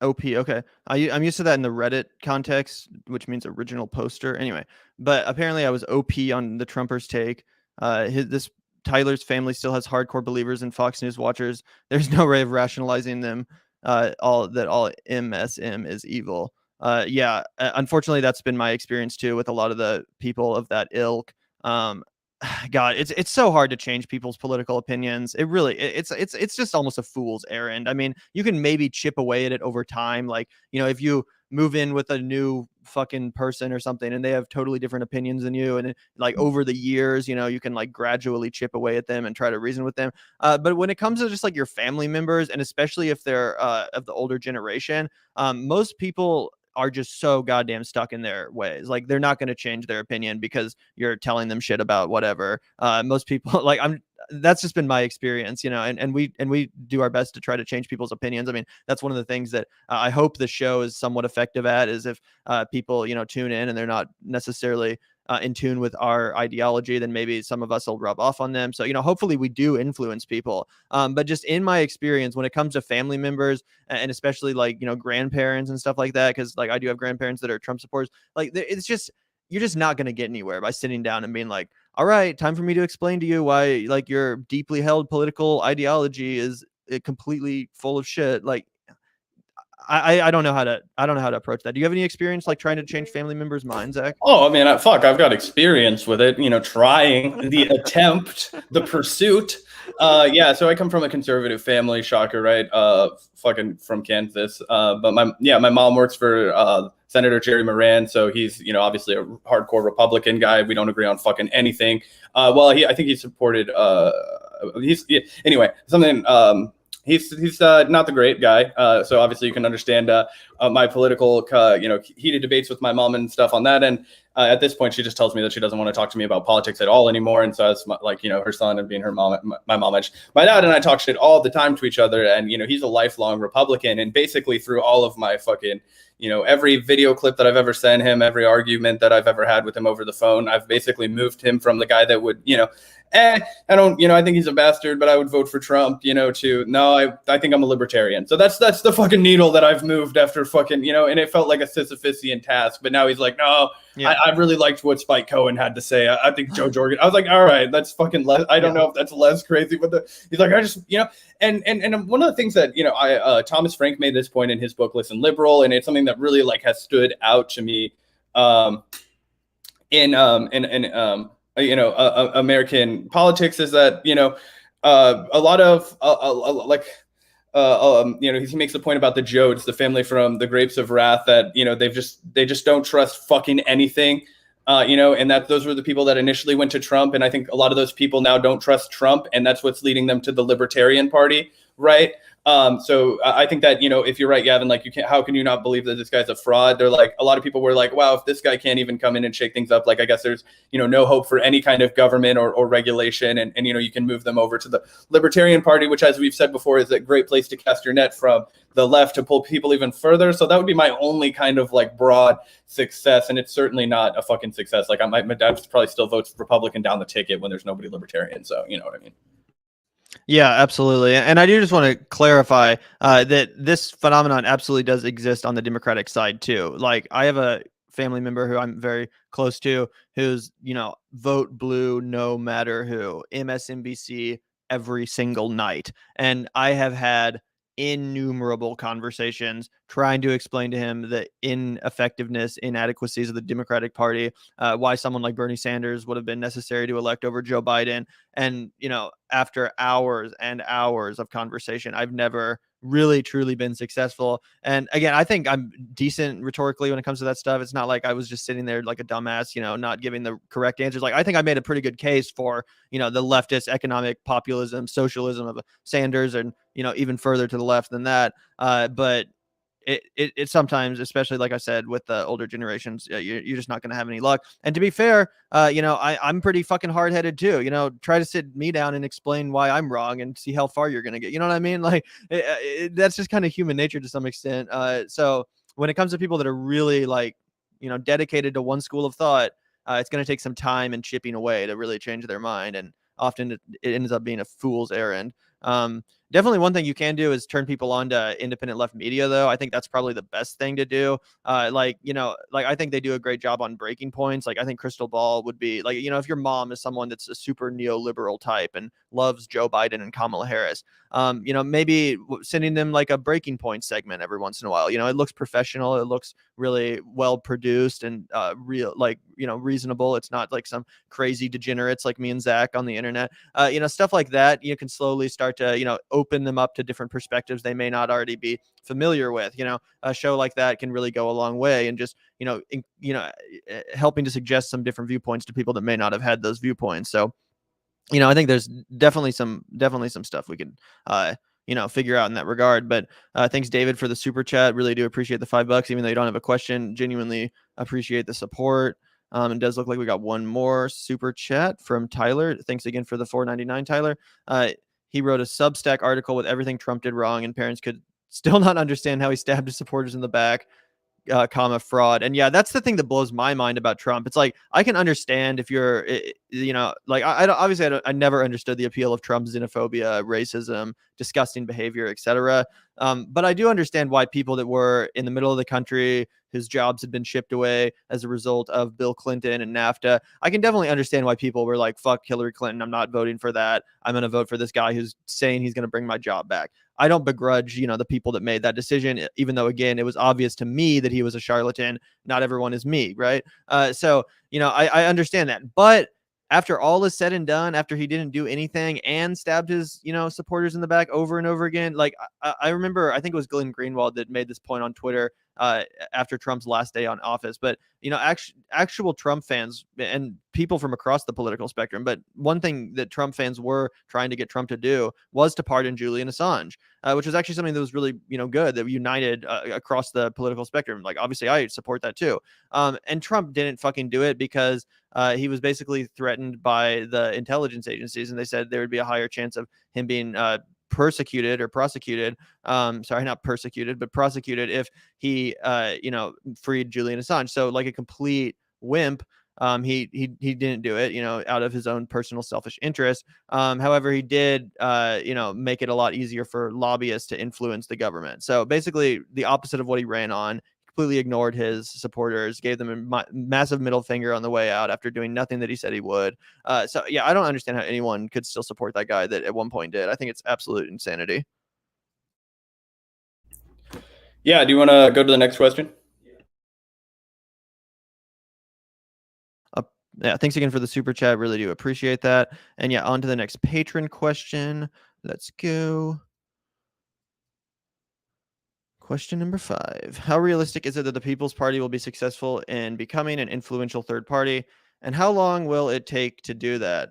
OP. Okay. I'm used to that in the Reddit context, which means original poster. Anyway, but apparently I was OP on the Trumpers take. This Tyler's family still has hardcore believers in Fox News watchers. There's no way of rationalizing them. All MSM is evil. Yeah. Unfortunately, that's been my experience too with a lot of the people of that ilk. God, it's so hard to change people's political opinions. It really, it's just almost a fool's errand. I mean, you can maybe chip away at it over time. Like, if you move in with a new fucking person or something and they have totally different opinions than you, and like over the years, you can like gradually chip away at them and try to reason with them. But when it comes to just like your family members, and especially if they're of the older generation, most people are just so goddamn stuck in their ways. Like, they're not going to change their opinion because you're telling them shit about whatever. Most people, like, that's just been my experience, and we do our best to try to change people's opinions. I mean, that's one of the things that I hope the show is somewhat effective at, is if people, tune in and they're not necessarily in tune with our ideology, then maybe some of us will rub off on them. So, hopefully we do influence people. But just in my experience, when it comes to family members, and especially like, grandparents and stuff like that, because like I do have grandparents that are Trump supporters, like it's just, you're just not going to get anywhere by sitting down and being like, all right, time for me to explain to you why like your deeply held political ideology is completely full of shit. Like, I don't know how to approach that. Do you have any experience like trying to change family members' minds, Zach? Oh, I mean, fuck, I've got experience with it, trying the attempt, the pursuit. Yeah, so I come from a conservative family, shocker, right? Fucking from Kansas. But my mom works for Senator Jerry Moran, so he's, obviously a hardcore Republican guy. We don't agree on fucking anything. I think he supported, anyway, something, he's not the great guy. So obviously you can understand my political, heated debates with my mom and stuff on that. And at this point, she just tells me that she doesn't want to talk to me about politics at all anymore. And so as her son and being her mom, my mom, my dad and I talk shit all the time to each other. And, he's a lifelong Republican. And basically through all of my fucking, every video clip that I've ever sent him, every argument that I've ever had with him over the phone, I've basically moved him from the guy that would, I don't, I think he's a bastard, but I would vote for Trump, to no, I think I'm a libertarian. So that's the fucking needle that I've moved after fucking, and it felt like a Sisyphusian task. But now he's like, no, yeah. I really liked what Spike Cohen had to say. I think Joe Jorgen. I was like, all right, that's fucking less. I don't know if that's less crazy, but he's like, I just, and one of the things that, Thomas Frank made this point in his book, Listen Liberal, and it's something that really like has stood out to me, American politics is that, a lot of he makes the point about the Jodes, the family from the Grapes of Wrath, that, they just don't trust fucking anything, and that those were the people that initially went to Trump. And I think a lot of those people now don't trust Trump, and that's what's leading them to the Libertarian Party. Right. So I think that, if you're right, Gavin, like how can you not believe that this guy's a fraud? They're like, a lot of people were like, wow, if this guy can't even come in and shake things up, like, I guess there's, no hope for any kind of government or regulation. And, you can move them over to the Libertarian Party, which, as we've said before, is a great place to cast your net from the left to pull people even further. So that would be my only kind of like broad success. And it's certainly not a fucking success. Like my dad probably still votes Republican down the ticket when there's nobody Libertarian. So you know what I mean? Yeah, absolutely. And I do just want to clarify that this phenomenon absolutely does exist on the Democratic side too. Like, I have a family member who I'm very close to who's, vote blue no matter who, MSNBC every single night. And I have had innumerable conversations trying to explain to him the ineffectiveness, inadequacies of the Democratic Party, why someone like Bernie Sanders would have been necessary to elect over Joe Biden. And, after hours and hours of conversation, I've never really truly been successful. And again, I think I'm decent rhetorically when it comes to that stuff. It's not like I was just sitting there like a dumbass, not giving the correct answers. Like, I think I made a pretty good case for, the leftist economic populism, socialism of Sanders, and, even further to the left than that. But it sometimes, especially like I said, with the older generations, you're just not going to have any luck. And to be fair, I'm pretty fucking hard headed too. Try to sit me down and explain why I'm wrong and see how far you're going to get. You know what I mean? Like, that's just kind of human nature to some extent. So when it comes to people that are really like, dedicated to one school of thought, it's going to take some time and chipping away to really change their mind. And often it ends up being a fool's errand. Definitely one thing you can do is turn people on to independent left media, though. I think that's probably the best thing to do. I think they do a great job on breaking points. Like, I think Crystal Ball would be like, if your mom is someone that's a super neoliberal type and loves Joe Biden and Kamala Harris, maybe sending them like a breaking point segment every once in a while. It looks professional. It looks really well produced and reasonable. It's not like some crazy degenerates like me and Zach on the internet. Stuff like that. You can slowly start to, open them up to different perspectives they may not already be familiar with. A show like that can really go a long way, and just, helping to suggest some different viewpoints to people that may not have had those viewpoints. So, I think there's definitely some stuff we could, figure out in that regard. But thanks, David, for the super chat. Really do appreciate the $5, even though you don't have a question. Genuinely appreciate the support. It does look like we got one more super chat from Tyler. Thanks again for the $4.99, Tyler. He wrote a Substack article with everything Trump did wrong, and parents could still not understand how he stabbed his supporters in the back, fraud. And yeah, that's the thing that blows my mind about Trump. It's like, I can understand if you're like obviously I never understood the appeal of Trump's xenophobia, racism, disgusting behavior, etc. But I do understand why people that were in the middle of the country, whose jobs had been shipped away as a result of Bill Clinton and NAFTA, I can definitely understand why people were like, fuck Hillary Clinton. I'm not voting for that. I'm going to vote for this guy who's saying he's going to bring my job back. I don't begrudge, the people that made that decision, even though, again, it was obvious to me that he was a charlatan. Not everyone is me, right? So, I understand that. But after all is said and done, after he didn't do anything and stabbed his, supporters in the back over and over again, like I remember, I think it was Glenn Greenwald that made this point on Twitter after Trump's last day on office. But actual Trump fans and people from across the political spectrum. But one thing that Trump fans were trying to get Trump to do was to pardon Julian Assange, which was actually something that was really good, that united across the political spectrum. Like obviously I support that too. And Trump didn't fucking do it because he was basically threatened by the intelligence agencies, and they said there would be a higher chance of him being persecuted or prosecuted. Sorry, not persecuted, but prosecuted if he, freed Julian Assange. So like a complete wimp. He didn't do it, out of his own personal selfish interest. However, he did, make it a lot easier for lobbyists to influence the government. So basically the opposite of what he ran on. Completely ignored his supporters, gave them a massive middle finger on the way out after doing nothing that he said he would. So yeah, I don't understand how anyone could still support that guy that at one point did. I think it's absolute insanity. Yeah, do you want to go to the next question? Yeah, thanks again for the super chat. Really do appreciate that. And yeah, on to the next patron question. Let's go. Question number 5. How realistic is it that the People's Party will be successful in becoming an influential third party? And how long will it take to do that?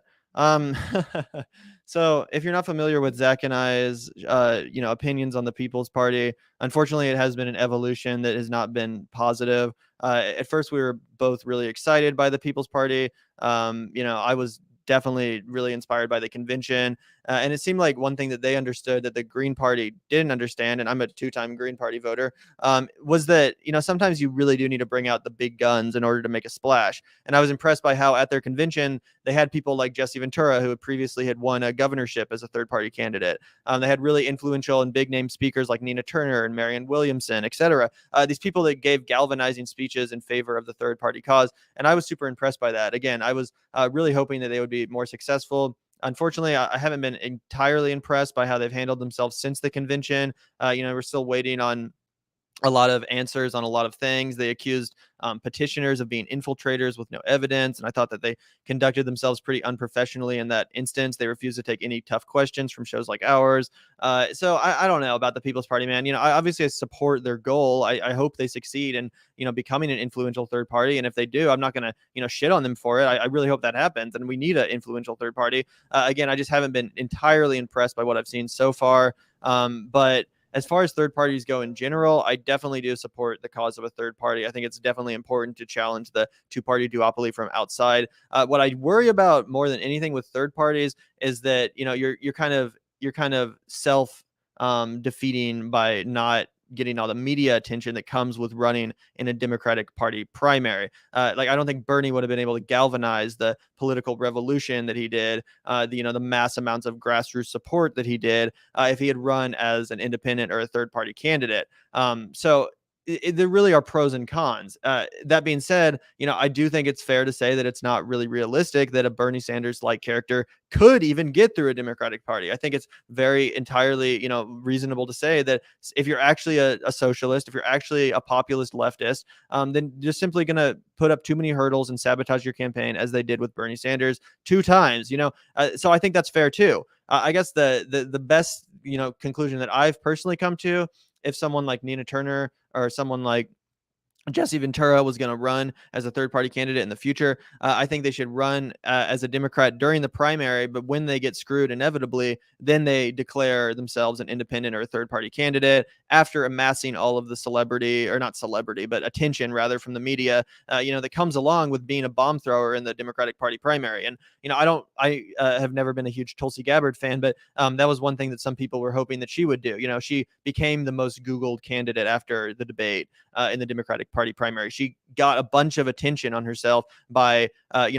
So if you're not familiar with Zach and I's, opinions on the People's Party, unfortunately, it has been an evolution that has not been positive. At first, we were both really excited by the People's Party. I was definitely really inspired by the convention. And it seemed like one thing that they understood that the Green Party didn't understand, and I'm a 2-time Green Party voter, was that, sometimes you really do need to bring out the big guns in order to make a splash. And I was impressed by how at their convention, they had people like Jesse Ventura, who previously had won a governorship as a third party candidate. They had really influential and big name speakers like Nina Turner and Marianne Williamson, etc. These people that gave galvanizing speeches in favor of the third party cause. And I was super impressed by that. Again, I was really hoping that they would be more successful. Unfortunately, I haven't been entirely impressed by how they've handled themselves since the convention. We're still waiting on a lot of answers on a lot of things. They accused petitioners of being infiltrators with no evidence, and I thought that they conducted themselves pretty unprofessionally in that instance. They refused to take any tough questions from shows like ours. So I don't know about the People's Party, man. I obviously support their goal. I hope they succeed in becoming an influential third party, and if they do, I'm not going to shit on them for it. I really hope that happens, and we need an influential third party. Again, I just haven't been entirely impressed by what I've seen so far. But as far as third parties go in general, I definitely do support the cause of a third party. I think it's definitely important to challenge the two-party duopoly from outside. What I worry about more than anything with third parties is that you're kind of self defeating by not getting all the media attention that comes with running in a Democratic Party primary. Like I don't think Bernie would have been able to galvanize the political revolution that he did, the mass amounts of grassroots support that he did if he had run as an independent or a third party candidate. So there really are pros and cons. That being said, I do think it's fair to say that it's not really realistic that a Bernie Sanders-like character could even get through a Democratic Party. I think it's very entirely, reasonable to say that if you're actually a socialist, if you're actually a populist leftist, then you're simply going to put up too many hurdles and sabotage your campaign, as they did with Bernie Sanders 2 times. So I think that's fair too. I guess the best conclusion that I've personally come to, if someone like Nina Turner or someone like Jesse Ventura was going to run as a third party candidate in the future, I think they should run as a Democrat during the primary. But when they get screwed, inevitably, then they declare themselves an independent or a third party candidate after amassing all of the celebrity, or not celebrity, but attention rather from the media, that comes along with being a bomb thrower in the Democratic Party primary. And, I have never been a huge Tulsi Gabbard fan, but that was one thing that some people were hoping that she would do. She became the most Googled candidate after the debate in the Democratic Party primary. She got a bunch of attention on herself by,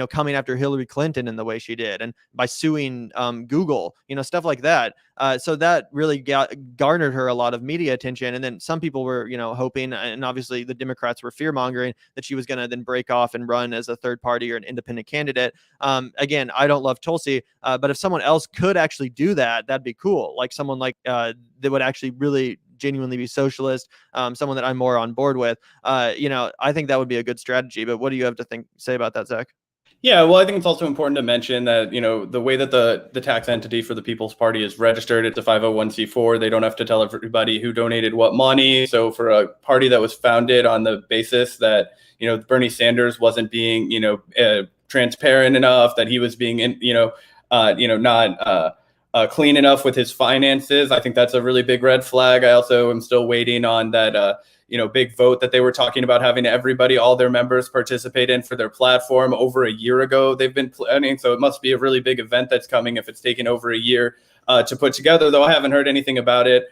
coming after Hillary Clinton in the way she did, and by suing Google, stuff like that. So that really garnered her a lot of media attention. And then some people were, hoping, and obviously the Democrats were fear mongering that she was going to then break off and run as a third party or an independent candidate. Again, I don't love Tulsi, but if someone else could actually do that, that'd be cool. Like someone like that would actually really genuinely be socialist, someone that I'm more on board with. I think that would be a good strategy. But what do you have to say about that, Zach? Yeah, well, I think it's also important to mention that, the way that the tax entity for the People's Party is registered, it's a 501c4. They don't have to tell everybody who donated what money. So for a party that was founded on the basis that, Bernie Sanders wasn't being, transparent enough, that he was being, not clean enough with his finances, I think that's a really big red flag. I also am still waiting on that, big vote that they were talking about having everybody, all their members participate in for their platform over a year ago. They've been planning, so it must be a really big event that's coming if it's taken over a year to put together, though I haven't heard anything about it.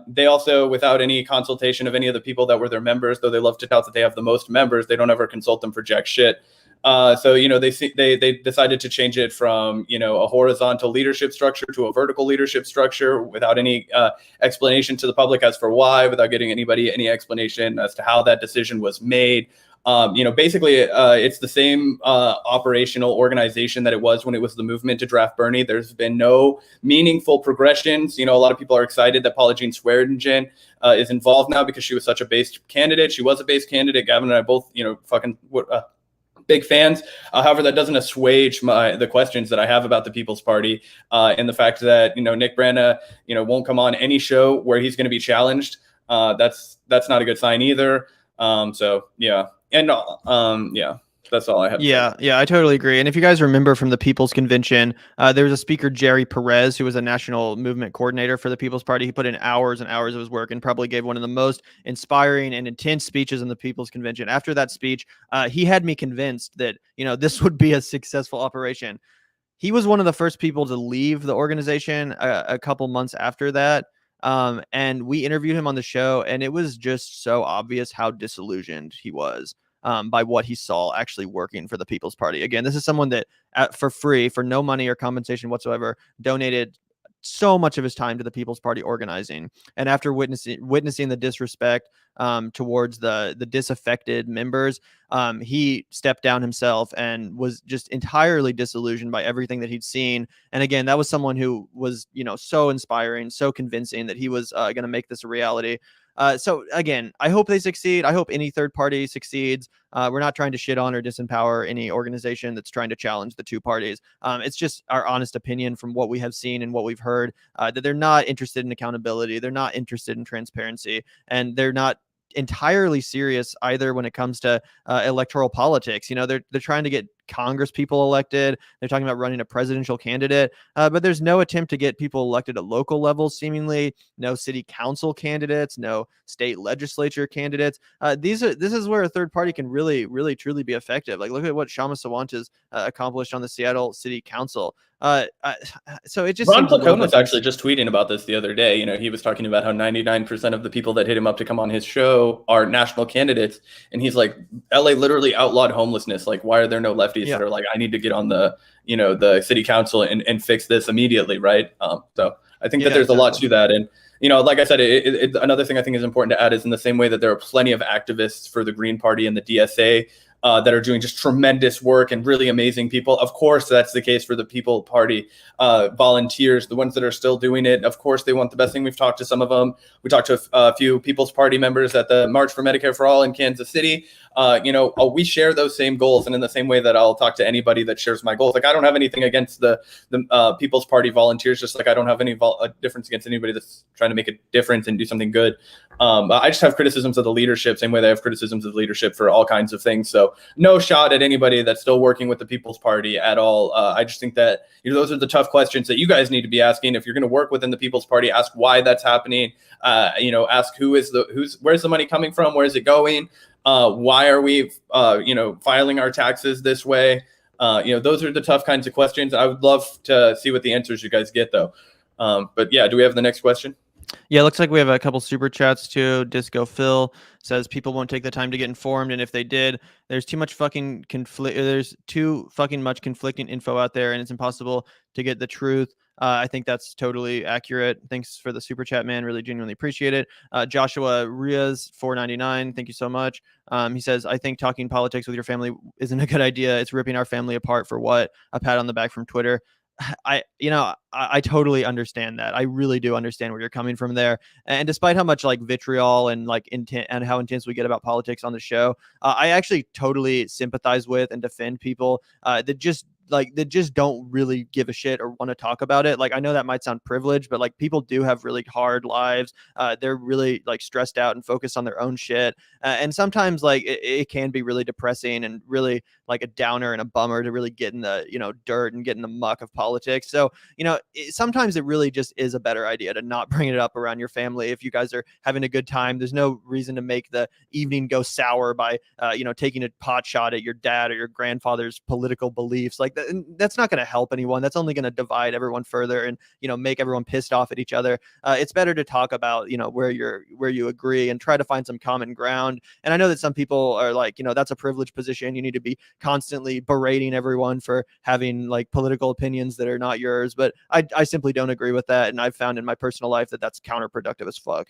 They also, without any consultation of any of the people that were their members, though they love to tout that they have the most members, they don't ever consult them for jack shit. So they decided to change it from a horizontal leadership structure to a vertical leadership structure without any explanation to the public as for why, without getting anybody any explanation as to how that decision was made. Basically, it's the same operational organization that it was when it was the movement to draft Bernie. There's been no meaningful progressions. A lot of people are excited that Paula Jean Swearengin is involved now because she was such a base candidate. She was a base candidate. Gavin and I both, big fans. However, that doesn't assuage the questions that I have about the People's Party and the fact that Nick Brana won't come on any show where he's going to be challenged. That's not a good sign either. So yeah, and that's all I have. Yeah, I totally agree. And if you guys remember from the People's Convention, there was a speaker, Jerry Perez, who was a national movement coordinator for the People's Party. He put in hours and hours of his work and probably gave one of the most inspiring and intense speeches in the People's Convention. After that speech, he had me convinced that, this would be a successful operation. He was one of the first people to leave the organization a couple months after that. And we interviewed him on the show, and it was just so obvious how disillusioned he was by what he saw actually working for the People's Party. Again, this is someone that for free, for no money or compensation whatsoever, donated so much of his time to the People's Party organizing. And after witnessing the disrespect towards the disaffected members, he stepped down himself and was just entirely disillusioned by everything that he'd seen. And again, that was someone who was, so inspiring, so convincing that he was going to make this a reality. So again, I hope they succeed. I hope any third party succeeds. We're not trying to shit on or disempower any organization that's trying to challenge the two parties. It's just our honest opinion from what we have seen and what we've heard, that they're not interested in accountability. They're not interested in transparency, and they're not entirely serious either when it comes to electoral politics. They're trying to get Congress people elected. They're talking about running a presidential candidate, but there's no attempt to get people elected at local levels, seemingly no city council candidates, no state legislature candidates. This is where a third party can really, really, truly be effective. Like, look at what Shama Sawantas accomplished on the Seattle City Council. So it just Ron Placone was actually just tweeting about this the other day. He was talking about how 99% of the people that hit him up to come on his show are national candidates, and he's like, LA literally outlawed homelessness. Like, why are there no lefties that are like, I need to get on the the city council and fix this immediately, right? So I think that there's a lot to that. And like I said, another thing I think is important to add is in the same way that there are plenty of activists for the Green Party and the DSA that are doing just tremendous work and really amazing people. Of course, that's the case for the People Party volunteers, the ones that are still doing it. Of course, they want the best thing. We've talked to some of them. We talked to a few People's Party members at the March for Medicare for All in Kansas City. We share those same goals. And in the same way that I'll talk to anybody that shares my goals, like I don't have anything against the People's Party volunteers, just like I don't have any difference against anybody that's trying to make a difference and do something good. I just have criticisms of the leadership, same way they have criticisms of leadership for all kinds of things. So no shot at anybody that's still working with the People's Party at all. I just think that those are the tough questions that you guys need to be asking. If you're going to work within the People's Party, ask why that's happening. Ask where's the money coming from? Where is it going? Why are we filing our taxes this way? Those are the tough kinds of questions. I would love to see what the answers you guys get, though. But yeah, do we have the next question? Yeah, it looks like we have a couple super chats too. Disco Phil says people won't take the time to get informed, and if they did, there's too much fucking conflict. There's too fucking much conflicting info out there, and it's impossible to get the truth. I think that's totally accurate. Thanks for the super chat, man. Really genuinely appreciate it. Joshua Riaz 499, thank you so much. He says, I think talking politics with your family isn't a good idea. It's ripping our family apart for what? A pat on the back from Twitter. I totally understand that. I really do understand where you're coming from there. And despite how much like vitriol and like intent and how intense we get about politics on the show, I actually totally sympathize with and defend people that just don't really give a shit or want to talk about it. Like, I know that might sound privileged, but like people do have really hard lives. They're really like stressed out and focused on their own shit. And sometimes like it can be really depressing and really like a downer and a bummer to really get in the, dirt and get in the muck of politics. So, sometimes it really just is a better idea to not bring it up around your family. If you guys are having a good time, there's no reason to make the evening go sour by, taking a pot shot at your dad or your grandfather's political beliefs. Like that's not going to help anyone. That's only going to divide everyone further and, make everyone pissed off at each other. It's better to talk about, where you agree and try to find some common ground. And I know that some people are like, that's a privileged position. You need to be constantly berating everyone for having like political opinions that are not yours. But I simply don't agree with that. And I've found in my personal life that that's counterproductive as fuck.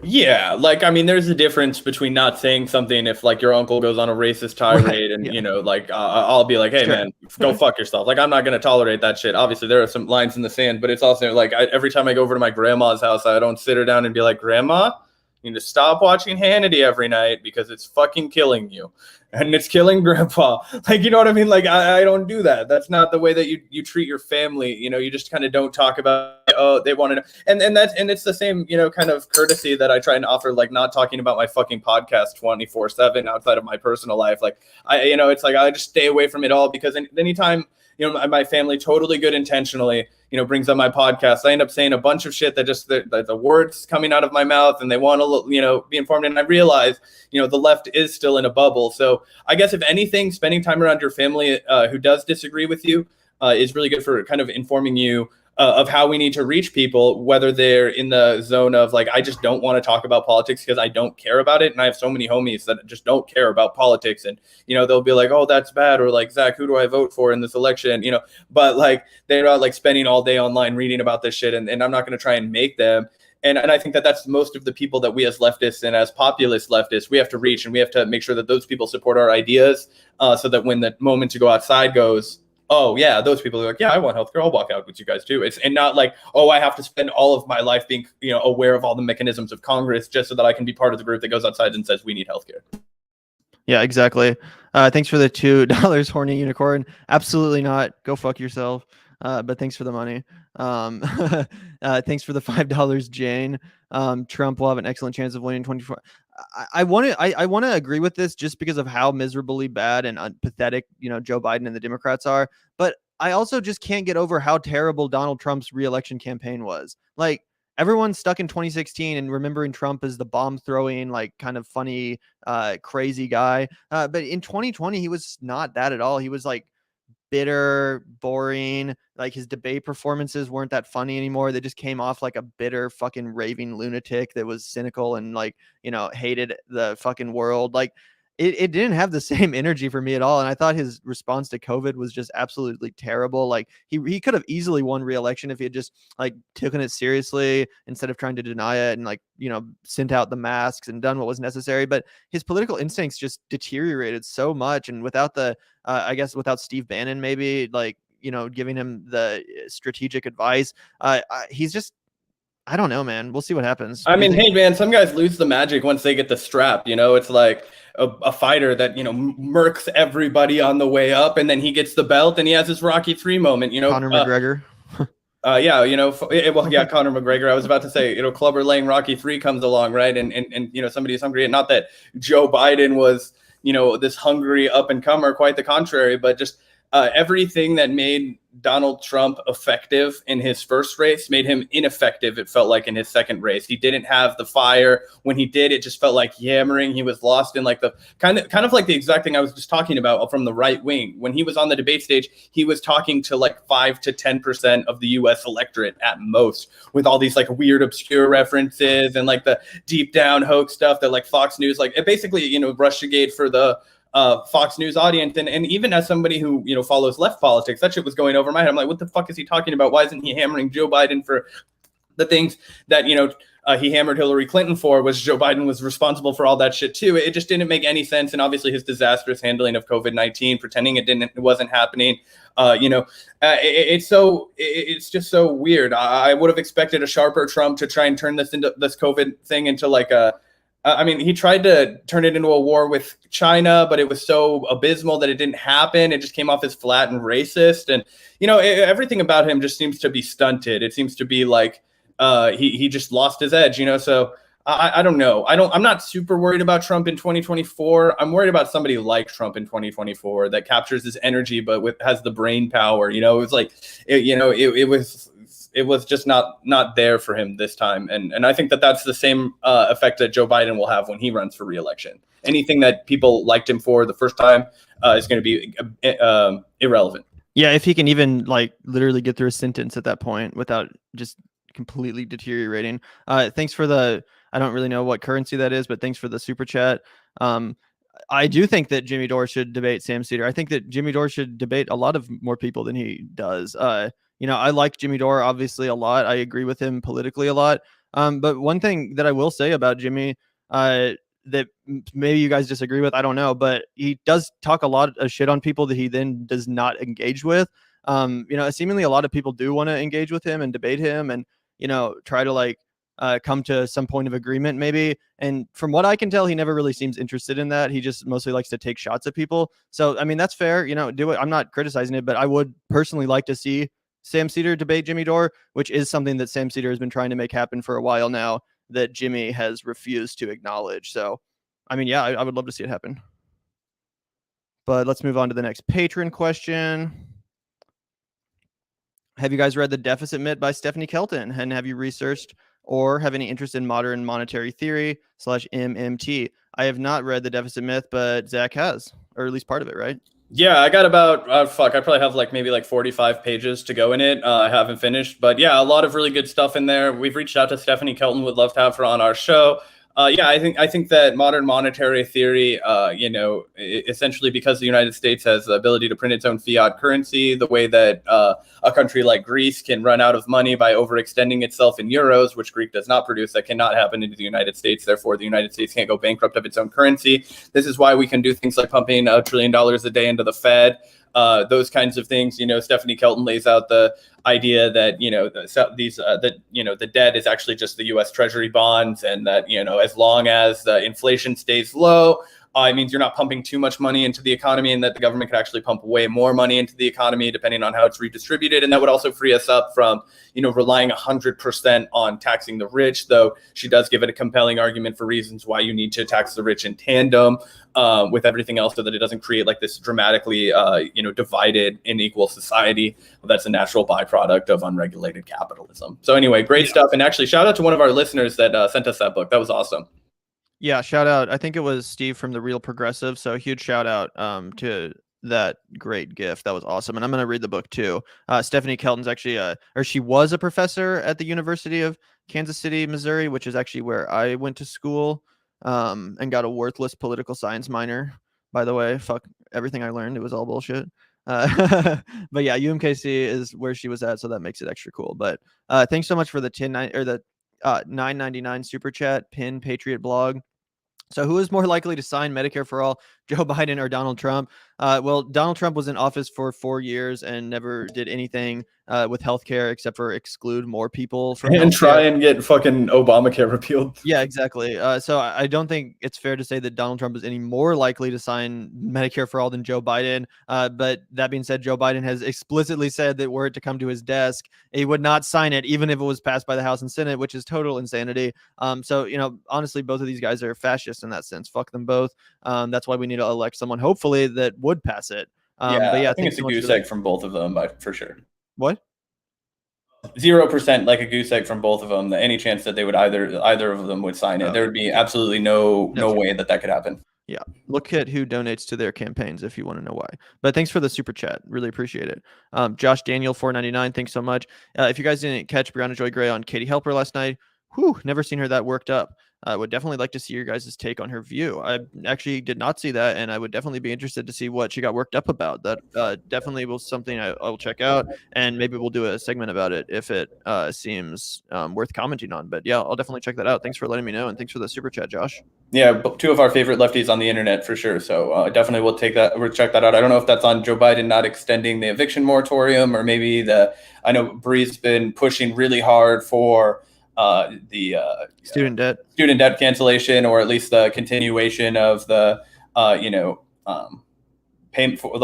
Yeah, like, I mean, there's a difference between not saying something if, like, your uncle goes on a racist tirade right, and, yeah. I'll be like, hey, sure, man, go fuck yourself. Like, I'm not going to tolerate that shit. Obviously, there are some lines in the sand, but it's also, like, every time I go over to my grandma's house, I don't sit her down and be like, Grandma, you need to stop watching Hannity every night because it's fucking killing you. And it's killing grandpa. Like, you know what I mean? Like, I don't do that. That's not the way that you treat your family. You just kind of don't talk about, oh, they want to know. And it's the same, kind of courtesy that I try and offer, like not talking about my fucking podcast 24/7 outside of my personal life. Like, it's like, I just stay away from it all because anytime, my family totally good intentionally, brings up my podcast, I end up saying a bunch of shit that just the words coming out of my mouth and they want to, be informed. And I realize, the left is still in a bubble. So I guess if anything, spending time around your family who does disagree with you is really good for kind of informing you of how we need to reach people, whether they're in the zone of like, I just don't want to talk about politics because I don't care about it. And I have so many homies that just don't care about politics. And, they'll be like, oh, that's bad. Or like, Zach, who do I vote for in this election? But like, they're not like spending all day online reading about this shit. And I'm not going to try and make them. And I think that that's most of the people that we as leftists and as populist leftists, we have to reach, and we have to make sure that those people support our ideas so that when the moment to go outside goes, oh yeah, those people are like, yeah, I want healthcare. I'll walk out with you guys too. And not like, oh, I have to spend all of my life being, aware of all the mechanisms of Congress just so that I can be part of the group that goes outside and says we need healthcare. Yeah, exactly. Thanks for the $2, horny unicorn. Absolutely not. Go fuck yourself. But thanks for the money. Thanks for the $5, Jane. Trump will have an excellent chance of winning 24. I want to agree with this just because of how miserably bad and pathetic, Joe Biden and the Democrats are. But I also just can't get over how terrible Donald Trump's reelection campaign was. Like, everyone's stuck in 2016 and remembering Trump as the bomb throwing, like kind of funny, crazy guy. But in 2020, he was not that at all. He was like bitter, boring. Like, his debate performances weren't that funny anymore. They just came off like a bitter fucking raving lunatic that was cynical and like, hated the fucking world. Like, it didn't have the same energy for me at all. And I thought his response to COVID was just absolutely terrible. Like, he could have easily won re-election if he had just like taken it seriously instead of trying to deny it and like, sent out the masks and done what was necessary. But his political instincts just deteriorated so much. And without I guess without Steve Bannon, maybe like, giving him the strategic advice, he's just, I don't know, man. We'll see what happens. I mean, hey, man, some guys lose the magic once they get the strap. It's like a fighter that, murks everybody on the way up, and then he gets the belt and he has his Rocky III moment. Conor McGregor. Yeah, well, yeah, Conor McGregor. I was about to say, Clubber Lang Rocky III comes along, right? And somebody is hungry. And not that Joe Biden was, this hungry up and comer, quite the contrary, but just everything that made Donald Trump effective in his first race made him ineffective, it felt like, in his second race. He didn't have the fire. When he did, it just felt like yammering. He was lost in like the kind of like the exact thing I was just talking about from the right wing. When he was on the debate stage, he was talking to like 5 to 10% of the US electorate at most, with all these like weird obscure references and like the deep down hoax stuff that like Fox News, like it basically, Russiagate for the Fox News audience. And even as somebody who, follows left politics, that shit was going over my head. I'm like, what the fuck is he talking about? Why isn't he hammering Joe Biden for the things that, he hammered Hillary Clinton for? Was Joe Biden was responsible for all that shit too. It just didn't make any sense. And obviously his disastrous handling of COVID-19, pretending it wasn't happening. It's just so weird. I would have expected a sharper Trump to try and turn this COVID thing into like he tried to turn it into a war with China, but it was so abysmal that it didn't happen. It just came off as flat and racist. And, everything about him just seems to be stunted. It seems to be like he just lost his edge, So I don't know. I'm not super worried about Trump in 2024. I'm worried about somebody like Trump in 2024 that captures his energy, but has the brain power. It was like, it was just not there for him this time. And I think that that's the same effect that Joe Biden will have when he runs for re-election. Anything that people liked him for the first time is going to be irrelevant. Yeah, if he can even like literally get through a sentence at that point without just completely deteriorating. Thanks for I don't really know what currency that is, but thanks for the super chat. I do think that Jimmy Dore should debate Sam Seder. I think that Jimmy Dore should debate a lot of more people than he does. I like Jimmy Dore obviously a lot. I agree with him politically a lot. But one thing that I will say about Jimmy, that maybe you guys disagree with, I don't know, but he does talk a lot of shit on people that he then does not engage with. Seemingly a lot of people do want to engage with him and debate him and, try to like come to some point of agreement maybe. And from what I can tell, he never really seems interested in that. He just mostly likes to take shots at people. So, I mean, that's fair, do it. I'm not criticizing it, but I would personally like to see Sam Seder debate Jimmy Dore, which is something that Sam Seder has been trying to make happen for a while now that Jimmy has refused to acknowledge. So, I mean, yeah, I would love to see it happen. But let's move on to the next patron question. Have you guys read The Deficit Myth by Stephanie Kelton? And have you researched or have any interest in modern monetary theory /MMT? I have not read The Deficit Myth, but Zach has, or at least part of it, right? Yeah, I got about, I probably have maybe 45 pages to go in it. I haven't finished, but yeah, a lot of really good stuff in there. We've reached out to Stephanie Kelton, would love to have her on our show. I think that modern monetary theory, essentially because the United States has the ability to print its own fiat currency, the way that a country like Greece can run out of money by overextending itself in euros, which Greece does not produce, that cannot happen in the United States. Therefore, the United States can't go bankrupt of its own currency. This is why we can do things like pumping $1 trillion a day into the Fed. Those kinds of things. Stephanie Kelton lays out the idea that the debt is actually just the U.S. Treasury bonds, and that as long as the inflation stays low, it means you're not pumping too much money into the economy, and that the government could actually pump way more money into the economy depending on how it's redistributed. And that would also free us up from, relying 100% on taxing the rich, though she does give it a compelling argument for reasons why you need to tax the rich in tandem with everything else, so that it doesn't create this dramatically, divided, unequal society that's a natural byproduct of unregulated capitalism. So anyway, great stuff. And actually, shout out to one of our listeners that sent us that book. That was awesome. Yeah, shout out. I think it was Steve from The Real Progressive. So huge shout out to that great gift. That was awesome. And I'm going to read the book too. Stephanie Kelton's actually, she was a professor at the University of Kansas City, Missouri, which is actually where I went to school and got a worthless political science minor, by the way. Fuck everything I learned. It was all bullshit. But yeah, UMKC is where she was at. So that makes it extra cool. But thanks so much for the $9.99 super chat, Pin Patriot Blog. So who is more likely to sign Medicare for all, Joe Biden or Donald Trump? Well, Donald Trump was in office for 4 years and never did anything with healthcare except for exclude more people from and healthcare. Try and get fucking Obamacare repealed. Yeah, exactly. So I don't think it's fair to say that Donald Trump is any more likely to sign Medicare for all than Joe Biden. But that being said, Joe Biden has explicitly said that were it to come to his desk, he would not sign it, even if it was passed by the House and Senate, which is total insanity. So, honestly, both of these guys are fascists in that sense. Fuck them both. That's why we need to elect someone, hopefully, that would pass it. But yeah, I think thanks it's a so much for goose egg from both of them, for sure. what? 0% like a goose egg from both of them. Any chance that they would either of them would sign it, Oh, there would be yeah. absolutely no No chance. way that could happen. Yeah. Look at who donates to their campaigns if you want to know why. But thanks for the super chat. Really appreciate it. Josh Daniel 499, thanks so much. If you guys didn't catch Brianna Joy Gray on Katie Helper last night, never seen her that worked up. I would definitely like to see your guys' take on her view. I actually did not see that, and I would definitely be interested to see what she got worked up about. That definitely was something I'll check out, and maybe we'll do a segment about it if it seems worth commenting on. But yeah, I'll definitely check that out. Thanks for letting me know, and thanks for the super chat, Josh. Yeah, two of our favorite lefties on the internet for sure. So definitely we'll check that out. I don't know if that's on Joe Biden not extending the eviction moratorium, or maybe I know Bree's been pushing really hard for the student debt cancellation, or at least the continuation of the payment for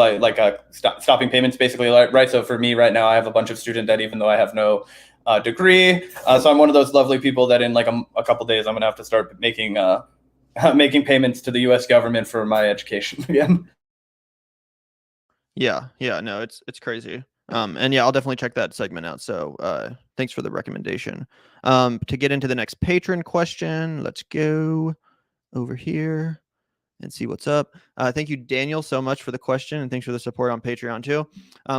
stopping payments, basically, right? So for me right now, I have a bunch of student debt, even though I have no degree. So I'm one of those lovely people that in like a couple days, I'm gonna have to start making payments to the U.S. government for my education again. Yeah, no, it's crazy. And yeah, I'll definitely check that segment out. So thanks for the recommendation. To get into the next patron question, let's go over here and see what's up. Thank you, Daniel, so much for the question, and thanks for the support on Patreon too.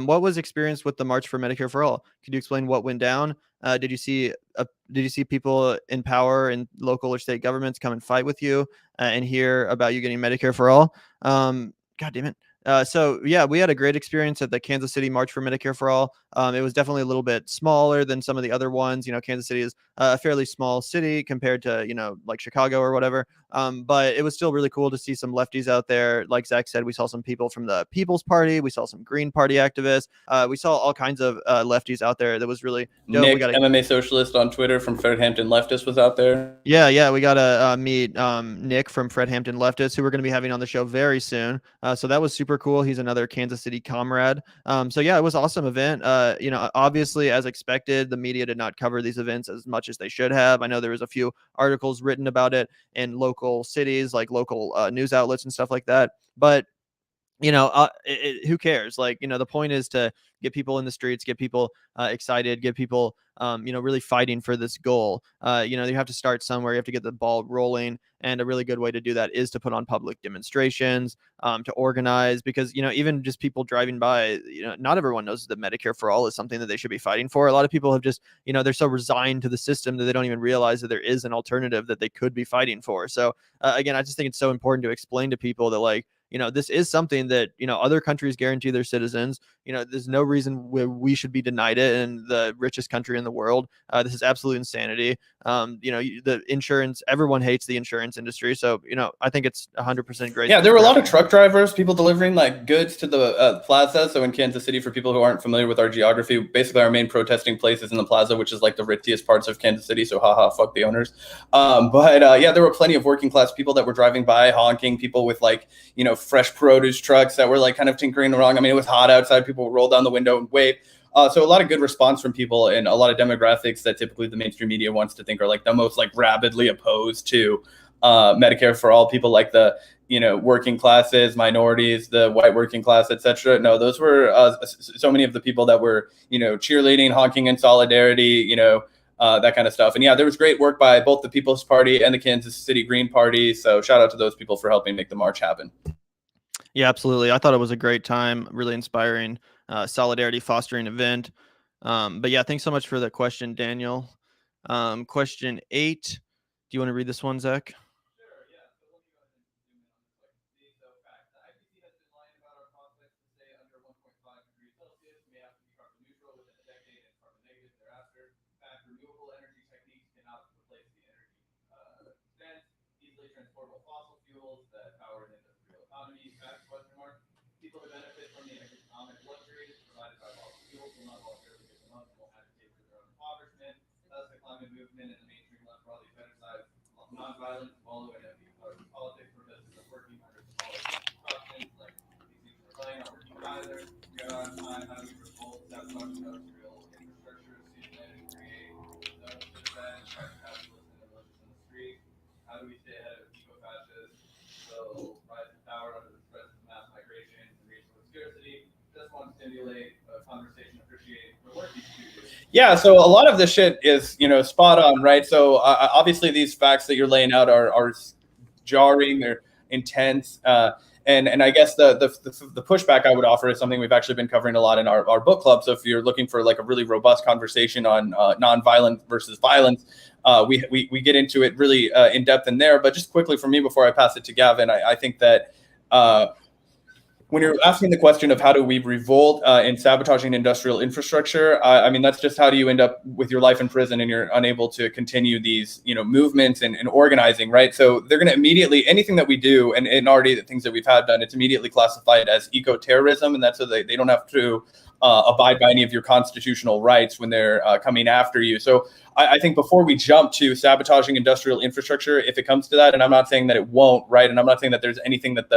What was experienced with the March for Medicare for All? Could you explain what went down? Did you see people in power in local or state governments come and fight with you and hear about you getting Medicare for All? God damn it. So yeah, we had a great experience at the Kansas City March for Medicare for All. It was definitely a little bit smaller than some of the other ones. Kansas City is a fairly small city compared to like Chicago or whatever. But it was still really cool to see some lefties out there. Like Zach said, we saw some people from the People's Party. We saw some Green Party activists. We saw all kinds of lefties out there. That was really dope. Nick, we got MMA Socialist on Twitter from Fairhampton Leftist, was out there. Yeah, we got to meet Nick from Fred Hampton Leftist, who we're going to be having on the show very soon. So that was super cool. He's another Kansas City comrade. So yeah, it was an awesome event. Obviously, as expected, the media did not cover these events as much as they should have. I know there was a few articles written about it in local cities, like local news outlets and stuff like that. But who cares? Like, the point is to get people in the streets, get people excited, get people, really fighting for this goal. You have to start somewhere. You have to get the ball rolling. And a really good way to do that is to put on public demonstrations, to organize, because, even just people driving by, not everyone knows that Medicare for All is something that they should be fighting for. A lot of people have just, they're so resigned to the system that they don't even realize that there is an alternative that they could be fighting for. So again, I just think it's so important to explain to people that, like, this is something that, other countries guarantee their citizens. There's no reason we should be denied it in the richest country in the world. This is absolute insanity. The insurance, everyone hates the insurance industry. So, I think it's 100% great. Yeah, there were a lot of truck drivers, people delivering like goods to the plaza. So in Kansas City, for people who aren't familiar with our geography, basically our main protesting place is in the plaza, which is like the ritziest parts of Kansas City. So haha, fuck the owners. Yeah, there were plenty of working class people that were driving by, honking, people with like, fresh produce trucks that were like kind of tinkering around. I mean, it was hot outside. People would roll down the window and wave. So a lot of good response from people, and a lot of demographics that typically the mainstream media wants to think are like the most like rabidly opposed to Medicare for All. People like the working classes, minorities, the white working class, etc. No, those were so many of the people that were cheerleading, honking in solidarity, that kind of stuff. And yeah, there was great work by both the People's Party and the Kansas City Green Party. So shout out to those people for helping make the march happen. Yeah, absolutely. I thought it was a great time, really inspiring, solidarity fostering event. But yeah, thanks so much for the question, Daniel. Question 8. Do you want to read this one, Zach? Yeah, so a lot of this shit is, spot on, right? So obviously these facts that you're laying out are jarring, they're intense, and I guess the pushback I would offer is something we've actually been covering a lot in our book club. So if you're looking for like a really robust conversation on nonviolent versus violence, we get into it really in depth in there. But just quickly for me before I pass it to Gavin, I think that when you're asking the question of how do we revolt in sabotaging industrial infrastructure, I mean, that's just how do you end up with your life in prison and you're unable to continue these, movements and organizing, right? So they're going to immediately, anything that we do, and already the things that we've had done, it's immediately classified as eco-terrorism, and that's so they don't have to abide by any of your constitutional rights when they're coming after you. So I think before we jump to sabotaging industrial infrastructure, if it comes to that, and I'm not saying that it won't, right? And I'm not saying that there's anything that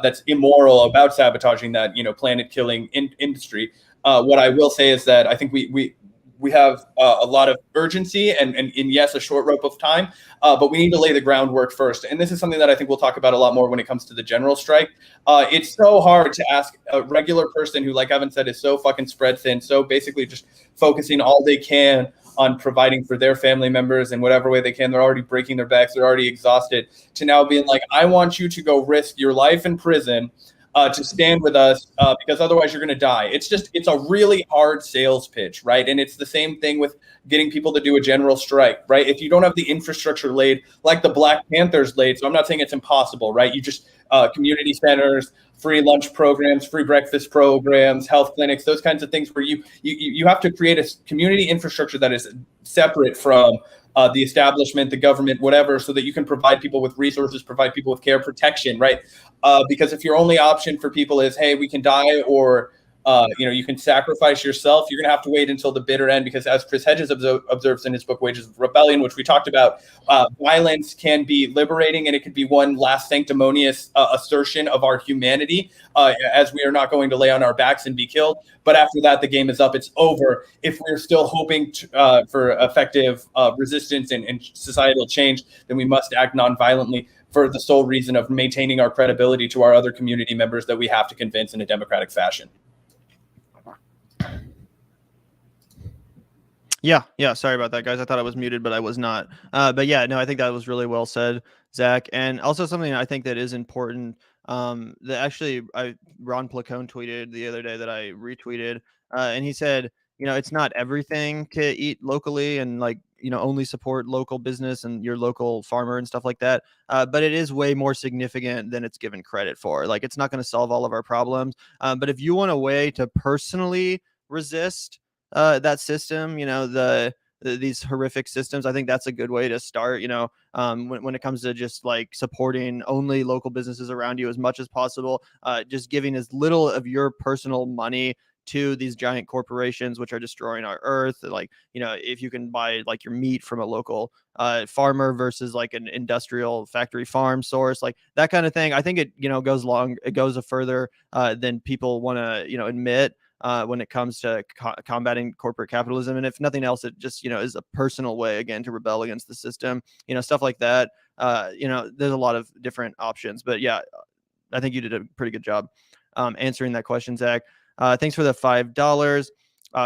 that's immoral about sabotaging that planet killing industry. What I will say is that I think we have a lot of urgency and yes, a short rope of time, but we need to lay the groundwork first. And this is something that I think we'll talk about a lot more when it comes to the general strike. It's so hard to ask a regular person who, like Evan said, is so fucking spread thin, so basically just focusing all they can on providing for their family members in whatever way they can. They're already breaking their backs. They're already exhausted, to now being like, I want you to go risk your life in prison to stand with us because otherwise you're going to die. It's a really hard sales pitch, right? And it's the same thing with getting people to do a general strike, right? If you don't have the infrastructure laid like the Black Panthers laid, so I'm not saying it's impossible, right? You just community centers, free lunch programs, free breakfast programs, health clinics, those kinds of things where you have to create a community infrastructure that is separate from the establishment, the government, whatever, so that you can provide people with resources, provide people with care, protection, right? Because if your only option for people is, hey, we can die, or you can sacrifice yourself, you're going to have to wait until the bitter end, because as Chris Hedges observes in his book, Wages of Rebellion, which we talked about, violence can be liberating, and it could be one last sanctimonious assertion of our humanity, as we are not going to lay on our backs and be killed. But after that, the game is up. It's over. If we're still hoping for effective resistance and societal change, then we must act nonviolently for the sole reason of maintaining our credibility to our other community members that we have to convince in a democratic fashion. Yeah. Sorry about that, guys. I thought I was muted, but I was not. But yeah, no, I think that was really well said, Zach. And also something I think that is important. That actually, Ron Placone tweeted the other day that I retweeted, and he said, it's not everything to eat locally and only support local business and your local farmer and stuff like that. But it is way more significant than it's given credit for. Like, it's not going to solve all of our problems. But if you want a way to personally resist that system, these horrific systems, I think that's a good way to start. When it comes to just like supporting only local businesses around you as much as possible, just giving as little of your personal money to these giant corporations which are destroying our earth. Like, if you can buy like your meat from a local farmer versus like an industrial factory farm source, like that kind of thing, I think it goes a further than people want to admit when it comes to combating corporate capitalism. And if nothing else, it just is a personal way again to rebel against the system, stuff like that. There's a lot of different options, but yeah, I think you did a pretty good job answering that question, Zach. Thanks for the $5.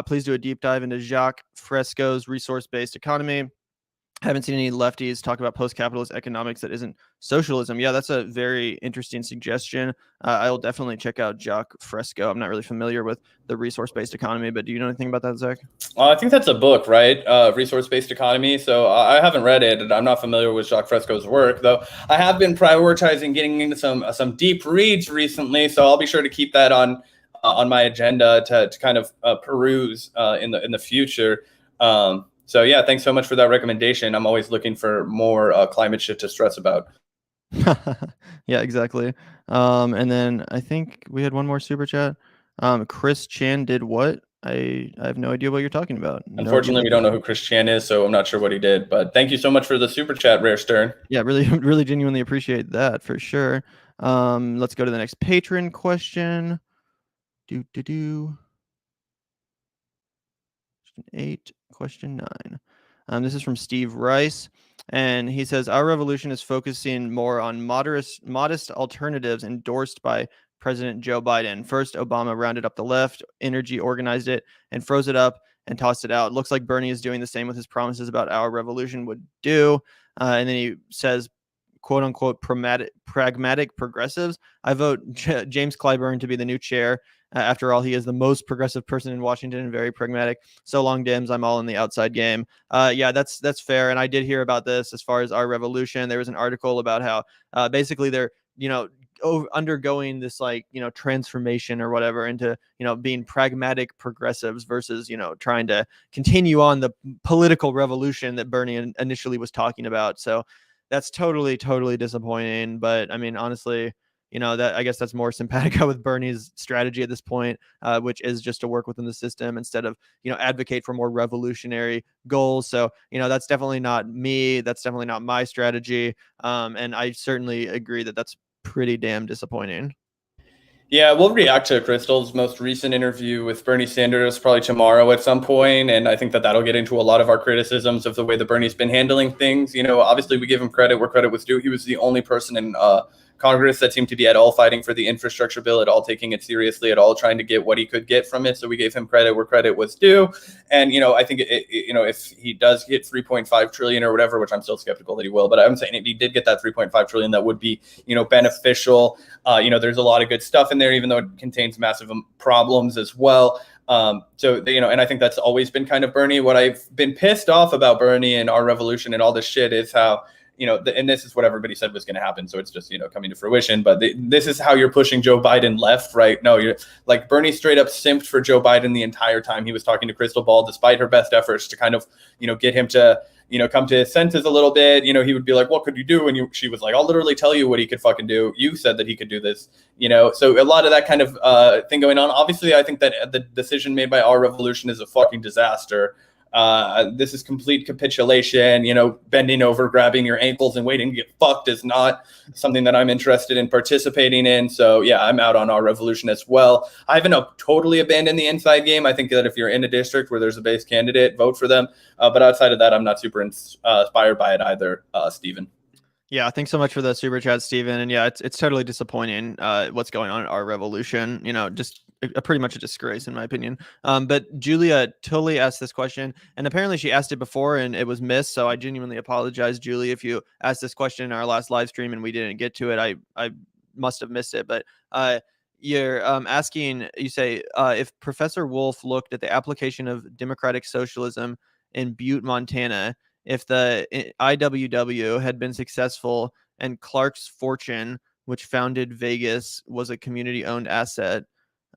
Please do a deep dive into Jacques Fresco's resource-based economy. Haven't seen any lefties talk about post-capitalist economics that isn't socialism. Yeah, that's a very interesting suggestion. I'll definitely check out Jacques Fresco. I'm not really familiar with the resource-based economy, but do you know anything about that, Zach? I think that's a book, right? Resource-based economy. So I haven't read it, and I'm not familiar with Jacques Fresco's work, though I have been prioritizing getting into some deep reads recently. So I'll be sure to keep that on my agenda to kind of peruse in the future. So yeah, thanks so much for that recommendation. I'm always looking for more climate shit to stress about. Yeah, exactly. And then I think we had one more super chat. Chris Chan did what? I have no idea what you're talking about. Unfortunately, we don't know who Chris Chan is, so I'm not sure what he did. But thank you so much for the super chat, Rare Stern. Yeah, really, really genuinely appreciate that for sure. Let's go to the next patron question. Question 9. This is from Steve Rice, and he says, our revolution is focusing more on modest alternatives endorsed by President Joe Biden. First, Obama rounded up the left, energy organized it, and froze it up, and tossed it out. It looks like Bernie is doing the same with his promises about our revolution would do. And then he says, quote unquote, pragmatic progressives. I vote James Clyburn to be the new chair. After all, he is the most progressive person in Washington and very pragmatic. So long, Dems. I'm all in the outside game. Yeah, that's fair. And I did hear about this as far as our revolution. There was an article about how basically they're, undergoing this transformation or whatever into, being pragmatic progressives versus, trying to continue on the political revolution that Bernie initially was talking about. So that's totally, totally disappointing. But I mean, honestly, that I guess that's more simpatico with Bernie's strategy at this point, which is just to work within the system instead of, advocate for more revolutionary goals. So, that's definitely not me. That's definitely not my strategy. And I certainly agree that that's pretty damn disappointing. Yeah, we'll react to Crystal's most recent interview with Bernie Sanders probably tomorrow at some point, and I think that that'll get into a lot of our criticisms of the way that Bernie's been handling things. Obviously we give him credit where credit was due. He was the only person in Congress that seemed to be at all fighting for the infrastructure bill, at all taking it seriously, at all trying to get what he could get from it. So we gave him credit where credit was due. And, I think, if he does get 3.5 trillion or whatever, which I'm still skeptical that he will, but I'm saying if he did get that 3.5 trillion, that would be, beneficial. There's a lot of good stuff in there, even though it contains massive problems as well. And I think that's always been kind of Bernie. What I've been pissed off about Bernie and our revolution and all this shit is how, and this is what everybody said was going to happen. So it's just, coming to fruition. But this is how you're pushing Joe Biden left, right? No, you're like Bernie straight up simped for Joe Biden the entire time he was talking to Crystal Ball, despite her best efforts to kind of, get him to, come to his senses a little bit. He would be like, what could you do? And she was like, I'll literally tell you what he could fucking do. You said that he could do this, so a lot of that kind of thing going on. Obviously, I think that the decision made by our revolution is a fucking disaster. This is complete capitulation. Bending over, grabbing your ankles and waiting to get fucked is not something that I'm interested in participating in. So yeah, I'm out on our revolution as well. I haven't totally abandoned the inside game. I think that if you're in a district where there's a base candidate, vote for them. But outside of that, I'm not super inspired by it either, Stephen. Yeah, thanks so much for the super chat, Steven. And yeah, it's totally disappointing what's going on in our revolution. Just pretty much a disgrace in my opinion. But Julia Tully asked this question, and apparently she asked it before and it was missed. So I genuinely apologize, Julie, if you asked this question in our last live stream and we didn't get to it. I must have missed it. But you're asking, you say, if Professor Wolf looked at the application of democratic socialism in Butte, Montana, if the IWW had been successful and Clark's Fortune, which founded Vegas, was a community-owned asset,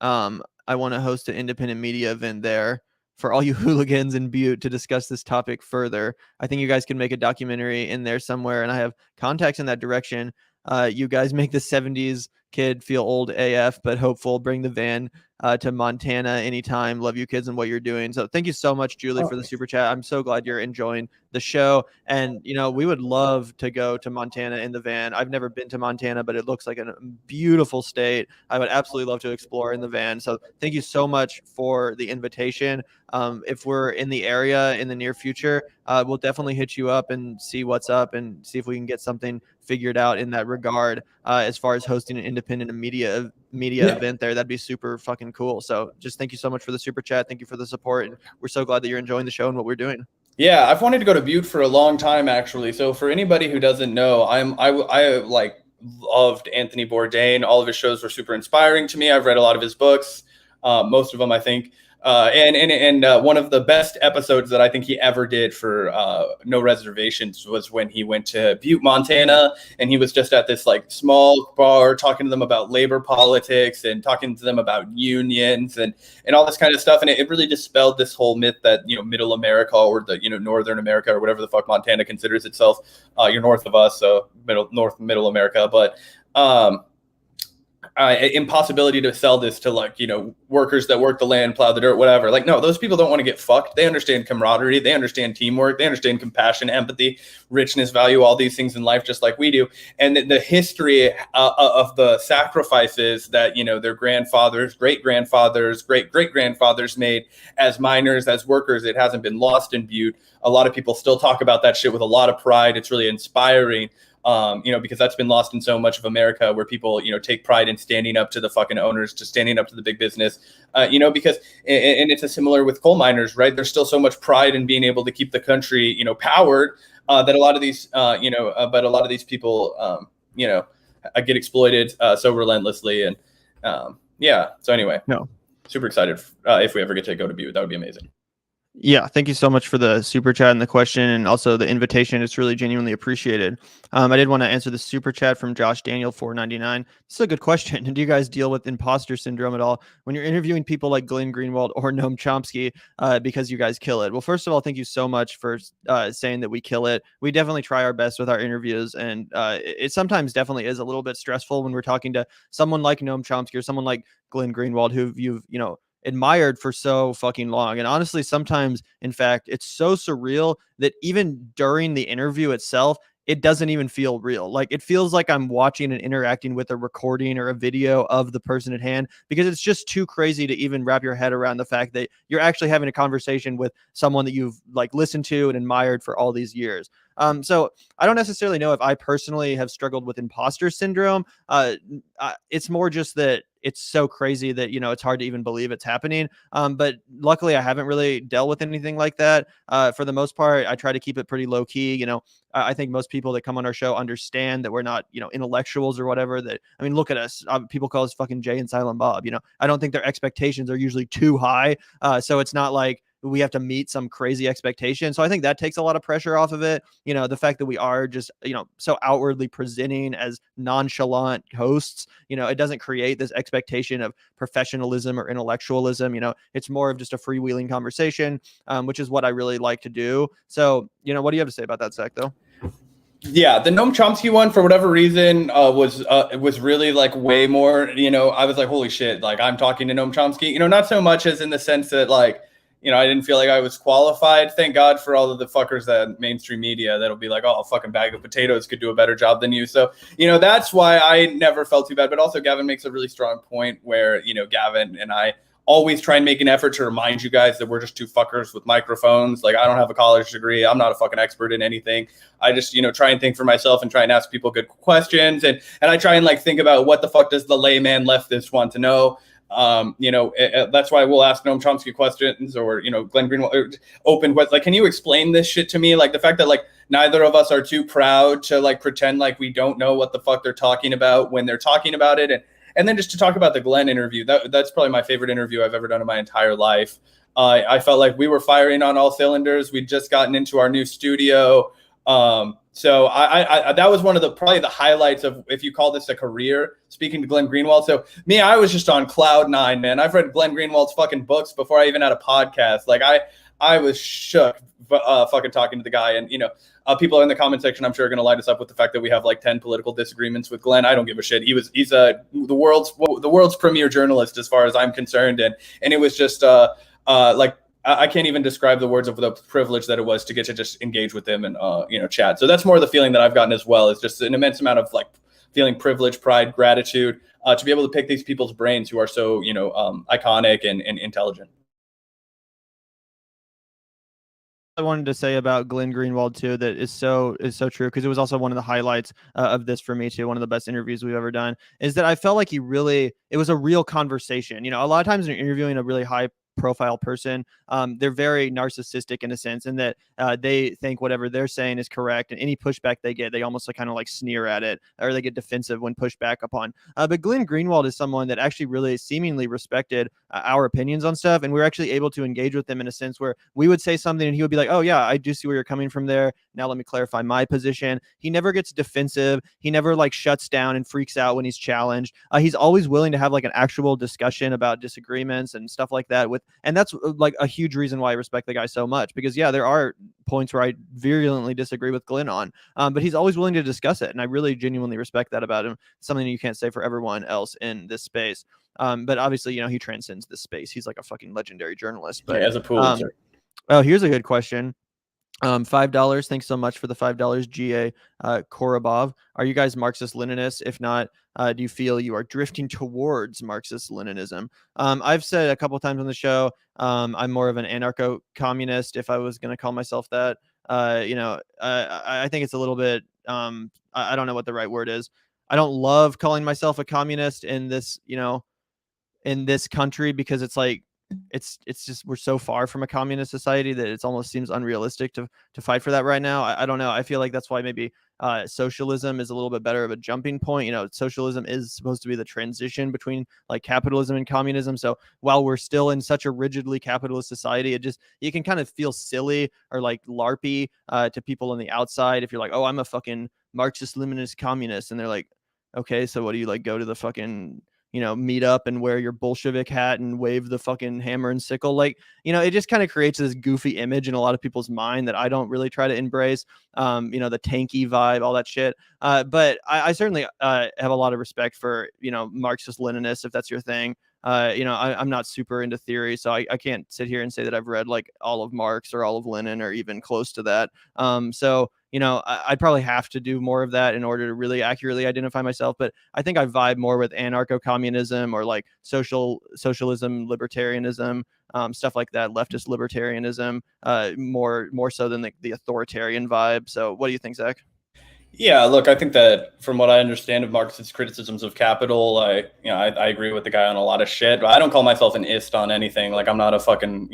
I want to host an independent media event there for all you hooligans in Butte to discuss this topic further. I think you guys can make a documentary in there somewhere, and I have contacts in that direction. You guys make the 70s kid feel old AF, but hopeful. Bring the van to Montana anytime. Love you kids and what you're doing. So thank you so much, Julie, for the super chat. I'm so glad you're enjoying the show. And, we would love to go to Montana in the van. I've never been to Montana, but it looks like a beautiful state. I would absolutely love to explore in the van. So thank you so much for the invitation. If we're in the area in the near future, we'll definitely hit you up and see what's up and see if we can get something figured out in that regard. As far as hosting an independent media event there, that'd be super fucking cool. So just thank you so much for the super chat. Thank you for the support. And we're so glad that you're enjoying the show and what we're doing. Yeah, I've wanted to go to Butte for a long time, actually. So for anybody who doesn't know, I loved Anthony Bourdain. All of his shows were super inspiring to me. I've read a lot of his books, most of them, I think. And one of the best episodes that I think he ever did for No Reservations was when he went to Butte, Montana, and he was just at this small bar talking to them about labor politics and talking to them about unions and all this kind of stuff. And it really dispelled this whole myth that, middle America or the, Northern America or whatever the fuck Montana considers itself. You're north of us, so middle America. But impossibility to sell this to workers that work the land, plow the dirt, whatever. No, those people don't want to get fucked. They understand camaraderie. They understand teamwork. They understand compassion, empathy, richness, value, all these things in life, just like we do. And the history of the sacrifices that, their grandfathers, great-grandfathers, great-great-grandfathers made as miners, as workers, it hasn't been lost in Butte. A lot of people still talk about that shit with a lot of pride. It's really inspiring. because that's been lost in so much of America, where people, take pride in standing up to the fucking owners, to standing up to the big business, because, and it's a similar with coal miners, right? There's still so much pride in being able to keep the country, powered, that a lot of these, but a lot of these people, get exploited so relentlessly. And so anyway, No. super excited if we ever get to go to Butte. That would be amazing. Yeah, thank you so much for the super chat and the question, and also the invitation. It's really genuinely appreciated. I did want to answer the super chat from Josh Daniel 499. This is a good question. Do you guys deal with imposter syndrome at all when you're interviewing people like Glenn Greenwald or Noam Chomsky, because you guys kill it? Well, first of all, thank you so much for saying that we kill it. We definitely try our best with our interviews, and it sometimes definitely is a little bit stressful when we're talking to someone like Noam Chomsky or someone like Glenn Greenwald, who you've admired for so fucking long. And honestly, sometimes, in fact, it's so surreal that even during the interview itself, it doesn't even feel real. Like, it feels like I'm watching and interacting with a recording or a video of the person at hand, because it's just too crazy to even wrap your head around the fact that you're actually having a conversation with someone that you've like listened to and admired for all these years. So I don't necessarily know if I personally have struggled with imposter syndrome. It's more just that it's so crazy that, it's hard to even believe it's happening. But luckily I haven't really dealt with anything like that. For the most part, I try to keep it pretty low key. I think most people that come on our show understand that we're not, intellectuals or whatever. Look at us. People call us fucking Jay and Silent Bob. I don't think their expectations are usually too high. So it's not like we have to meet some crazy expectation. So I think that takes a lot of pressure off of it. The fact that we are just, so outwardly presenting as nonchalant hosts, it doesn't create this expectation of professionalism or intellectualism. It's more of just a freewheeling conversation, which is what I really like to do. So, what do you have to say about that, Zach, though? Yeah, the Noam Chomsky one, for whatever reason, was really like way more, I was like, holy shit, like I'm talking to Noam Chomsky, not so much as in the sense that like, I didn't feel like I was qualified. Thank God for all of the fuckers that mainstream media that'll be like, oh, a fucking bag of potatoes could do a better job than you. So, that's why I never felt too bad. But also Gavin makes a really strong point where, Gavin and I always try and make an effort to remind you guys that we're just two fuckers with microphones. Like, I don't have a college degree. I'm not a fucking expert in anything. I just, try and think for myself and try and ask people good questions. And I try and like think about what the fuck does the layman leftist want to know? That's why we'll ask Noam Chomsky questions, or, Glenn Greenwald, open questions. Like, can you explain this shit to me? Like the fact that like neither of us are too proud to like pretend like we don't know what the fuck they're talking about when they're talking about it. And then just to talk about the Glenn interview, that's probably my favorite interview I've ever done in my entire life. I felt like we were firing on all cylinders. We'd just gotten into our new studio. So I that was one of probably the highlights of, if you call this a career, speaking to Glenn Greenwald. So me, I was just on cloud nine, man. I've read Glenn Greenwald's fucking books before I even had a podcast. Like I was shook fucking talking to the guy. And, people in the comment section, I'm sure, are going to light us up with the fact that we have like 10 political disagreements with Glenn. I don't give a shit. He's the world's premier journalist as far as I'm concerned. And it was just like, I can't even describe the words of the privilege that it was to get to just engage with him and, chat. So that's more the feeling that I've gotten as well. It's just an immense amount of like feeling privilege, pride, gratitude, to be able to pick these people's brains who are so, iconic and intelligent. I wanted to say about Glenn Greenwald too, that is so true, because it was also one of the highlights of this for me too. One of the best interviews we've ever done is that I felt like it was a real conversation. A lot of times when you're interviewing a really high profile person, they're very narcissistic in a sense, in that they think whatever they're saying is correct, and any pushback they get, they almost like kind of like sneer at it, or they get defensive when pushed back upon. But Glenn Greenwald is someone that actually really seemingly respected our opinions on stuff, and we were actually able to engage with him in a sense where we would say something and he would be like, oh yeah, I do see where you're coming from there. Now let me clarify my position. He never gets defensive. He never like shuts down and freaks out when he's challenged. He's always willing to have like an actual discussion about disagreements and stuff like that and that's like a huge reason why I respect the guy so much, because yeah, there are points where I virulently disagree with Glenn on, but he's always willing to discuss it. And I really genuinely respect that about him. Something you can't say for everyone else in this space. But obviously, he transcends this space. He's like a fucking legendary journalist. But yeah, as a Pulitzer. Here's a good question. $5. Thanks so much for the $5. GA Korobov. Are you guys Marxist-Leninists? If not, do you feel you are drifting towards Marxist-Leninism? I've said a couple of times on the show, I'm more of an anarcho-communist, if I was going to call myself that. I think it's a little bit, I don't know what the right word is. I don't love calling myself a communist in this, in this country, because it's like it's just we're so far from a communist society that it almost seems unrealistic to fight for that right now. I don't know. I feel like that's why maybe socialism is a little bit better of a jumping point. Socialism is supposed to be the transition between like capitalism and communism. So while we're still in such a rigidly capitalist society, you can kind of feel silly or like LARPy to people on the outside if you're like, oh, I'm a fucking Marxist Leninist communist, and they're like, okay, so what do you like go to the fucking meet up and wear your Bolshevik hat and wave the fucking hammer and sickle? Like, it just kind of creates this goofy image in a lot of people's mind that I don't really try to embrace. The tanky vibe, all that shit. But I certainly have a lot of respect for, Marxist Leninists, if that's your thing. I'm not super into theory, so I can't sit here and say that I've read like all of Marx or all of Lenin or even close to that. So I'd probably have to do more of that in order to really accurately identify myself. But I think I vibe more with anarcho-communism or like socialism, libertarianism, stuff like that, leftist libertarianism, more so than the authoritarian vibe. So what do you think, Zach? Yeah, look, I think that from what I understand of Marxist criticisms of capital, I agree with the guy on a lot of shit. But I don't call myself an ist on anything. Like, I'm not a fucking,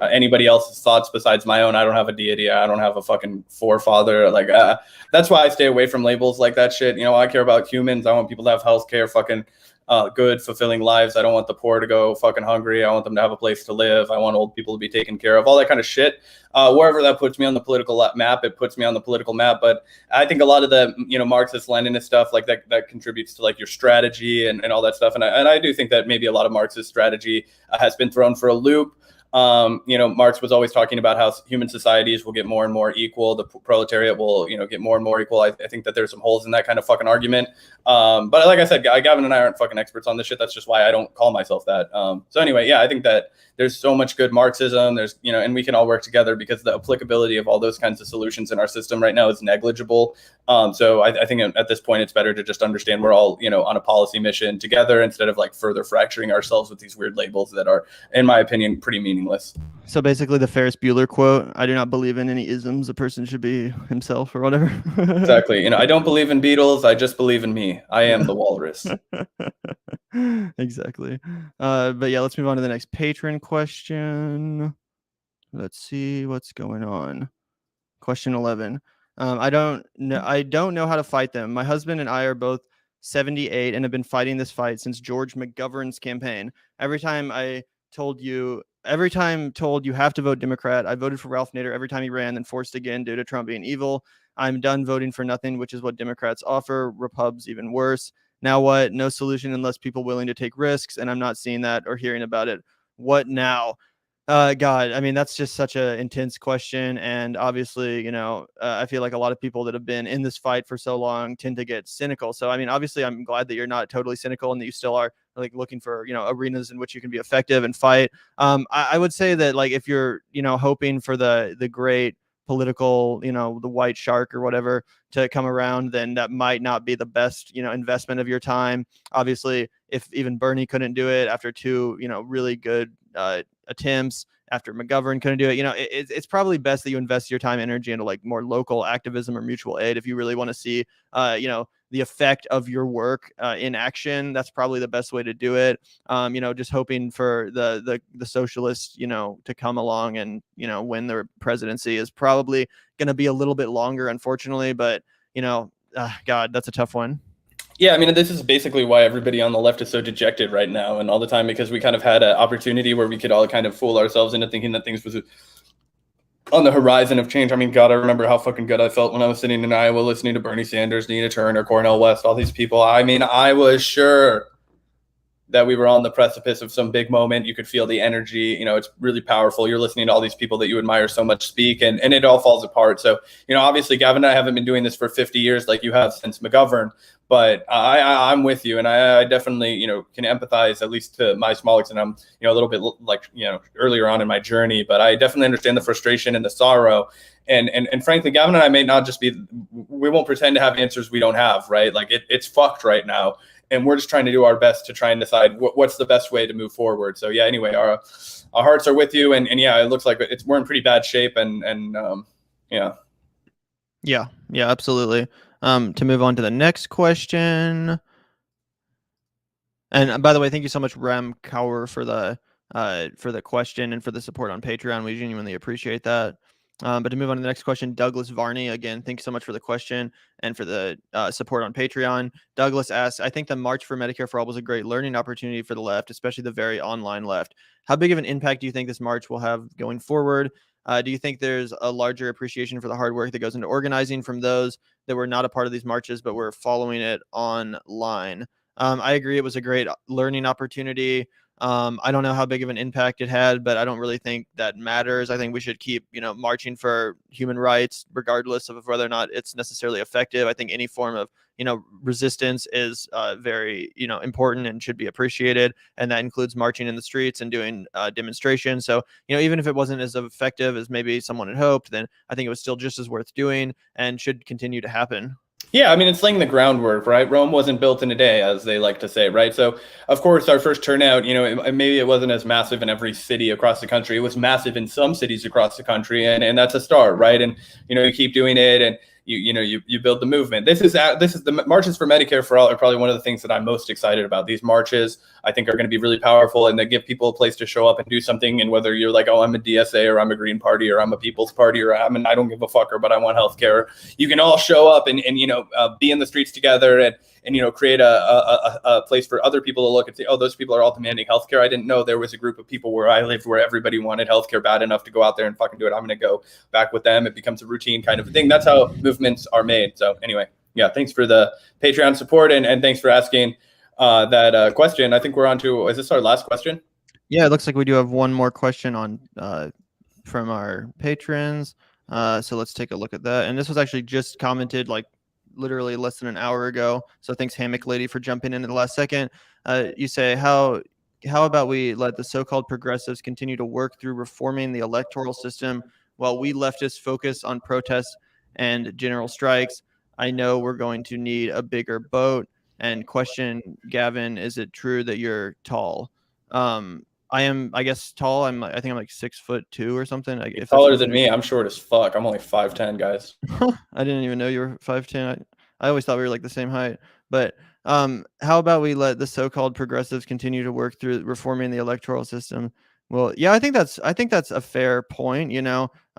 anybody else's thoughts besides my own. I don't have a deity. I don't have a fucking forefather. Like, that's why I stay away from labels like that shit. I care about humans. I want people to have healthcare, fucking good, fulfilling lives. I don't want the poor to go fucking hungry. I want them to have a place to live. I want old people to be taken care of, all that kind of shit. Wherever that puts me on the political map, it puts me on the political map. But I think a lot of the, Marxist Leninist stuff like that contributes to like your strategy and all that stuff. And I do think that maybe a lot of Marxist strategy has been thrown for a loop. Marx was always talking about how human societies will get more and more equal. The proletariat will, get more and more equal. I think that there's some holes in that kind of fucking argument. But like I said, Gavin and I aren't fucking experts on this shit. That's just why I don't call myself that. So anyway, yeah, I think that there's so much good Marxism. There's, and we can all work together because the applicability of all those kinds of solutions in our system right now is negligible. So I think at this point, it's better to just understand we're all, on a policy mission together instead of like further fracturing ourselves with these weird labels that are, in my opinion, pretty meaningless. So basically the Ferris Bueller quote, I do not believe in any isms. A person should be himself or whatever. Exactly. I don't believe in Beatles. I just believe in me. I am the walrus. Exactly. But yeah, let's move on to the next patron question. Let's see what's going on. Question 11. I don't know how to fight them. My husband and I are both 78 and have been fighting this fight since George McGovern's campaign. Every time told you have to vote Democrat, I voted for Ralph Nader every time he ran, then forced again due to Trump being evil. I'm done voting for nothing, which is what Democrats offer. Repubs even worse. Now what? No solution unless people willing to take risks, and I'm not seeing that or hearing about it. What now? God, I mean, that's just such an intense question. And obviously, I feel like a lot of people that have been in this fight for so long tend to get cynical. So, I mean, obviously, I'm glad that you're not totally cynical and that you still are like looking for, arenas in which you can be effective and fight. I would say that like if you're, hoping for the great political, the white shark or whatever to come around, then that might not be the best, investment of your time. Obviously, if even Bernie couldn't do it after two, really good attempts, after McGovern couldn't do it, it's probably best that you invest your time and energy into like more local activism or mutual aid if you really want to see, the effect of your work in action. That's probably the best way to do it. Just hoping for the socialists, to come along and, win their presidency is probably going to be a little bit longer, unfortunately. But, God, that's a tough one. Yeah, I mean, this is basically why everybody on the left is so dejected right now and all the time, because we kind of had an opportunity where we could all kind of fool ourselves into thinking that things was on the horizon of change. I mean, God, I remember how fucking good I felt when I was sitting in Iowa listening to Bernie Sanders, Nina Turner, Cornel West, all these people. I mean, I was sure that we were on the precipice of some big moment. You could feel the energy. It's really powerful. You're listening to all these people that you admire so much speak, and it all falls apart. So, obviously, Gavin and I haven't been doing this for 50 years like you have since McGovern, but I'm with you, and I definitely, can empathize, at least to my small extent. I'm, a little bit like, earlier on in my journey, but I definitely understand the frustration and the sorrow. And frankly, Gavin and I may not just be, we won't pretend to have answers we don't have, right? Like it's fucked right now. And we're just trying to do our best to try and decide what's the best way to move forward. So yeah, anyway, our hearts are with you, and yeah, it looks like we're in pretty bad shape, and Yeah. Yeah, absolutely. To move on to the next question. And by the way, thank you so much, Ram Kaur, for the question and for the support on Patreon. We genuinely appreciate that. But to move on to the next question, Douglas Varney, again, thank you so much for the question and for the support on Patreon. Douglas asks, I think the March for Medicare for All was a great learning opportunity for the left, especially the very online left. How big of an impact do you think this march will have going forward? Do you think there's a larger appreciation for the hard work that goes into organizing from those that were not a part of these marches, but were following it online? I agree. It was a great learning opportunity. I don't know how big of an impact it had, but I don't really think that matters. I think we should keep, marching for human rights, regardless of whether or not it's necessarily effective. I think any form of, resistance is very, important and should be appreciated. And that includes marching in the streets and doing demonstrations. So, even if it wasn't as effective as maybe someone had hoped, then I think it was still just as worth doing and should continue to happen. Yeah, I mean, it's laying the groundwork, right? Rome wasn't built in a day, as they like to say, right? So, of course, our first turnout, maybe it wasn't as massive in every city across the country. It was massive in some cities across the country, and that's a start, right? And you keep doing it, and you build the movement. This is the marches for Medicare for All are probably one of the things that I'm most excited about. These marches, I think, are going to be really powerful, and they give people a place to show up and do something. And whether you're like, oh, I'm a DSA, or I'm a Green Party, or I'm a People's Party, or I don't give a fucker, but I want healthcare, you can all show up and be in the streets together and create a place for other people to look and say, oh, those people are all demanding healthcare. I didn't know there was a group of people where I lived where everybody wanted healthcare bad enough to go out there and fucking do it. I'm going to go back with them. It becomes a routine kind of a thing. That's how movements are made. So anyway, yeah, thanks for the Patreon support and thanks for asking that question. I think we're on to, is this our last question? Yeah, it looks like we do have one more question on from our patrons. So let's take a look at that. And this was actually just commented like literally less than an hour ago. So thanks, Hammock Lady, for jumping in at the last second. You say, how about we let the so-called progressives continue to work through reforming the electoral system while we leftists focus on protests and general strikes? I know we're going to need a bigger boat. And question, Gavin, is it true that you're tall? I am, I guess, tall. I think I'm like 6'2" or something. You're taller than me. I'm short as fuck. I'm only 5'10", guys. I didn't even know you were 5'10". I always thought we were like the same height. But how about we let the so-called progressives continue to work through reforming the electoral system? Well, yeah, I think that's a fair point.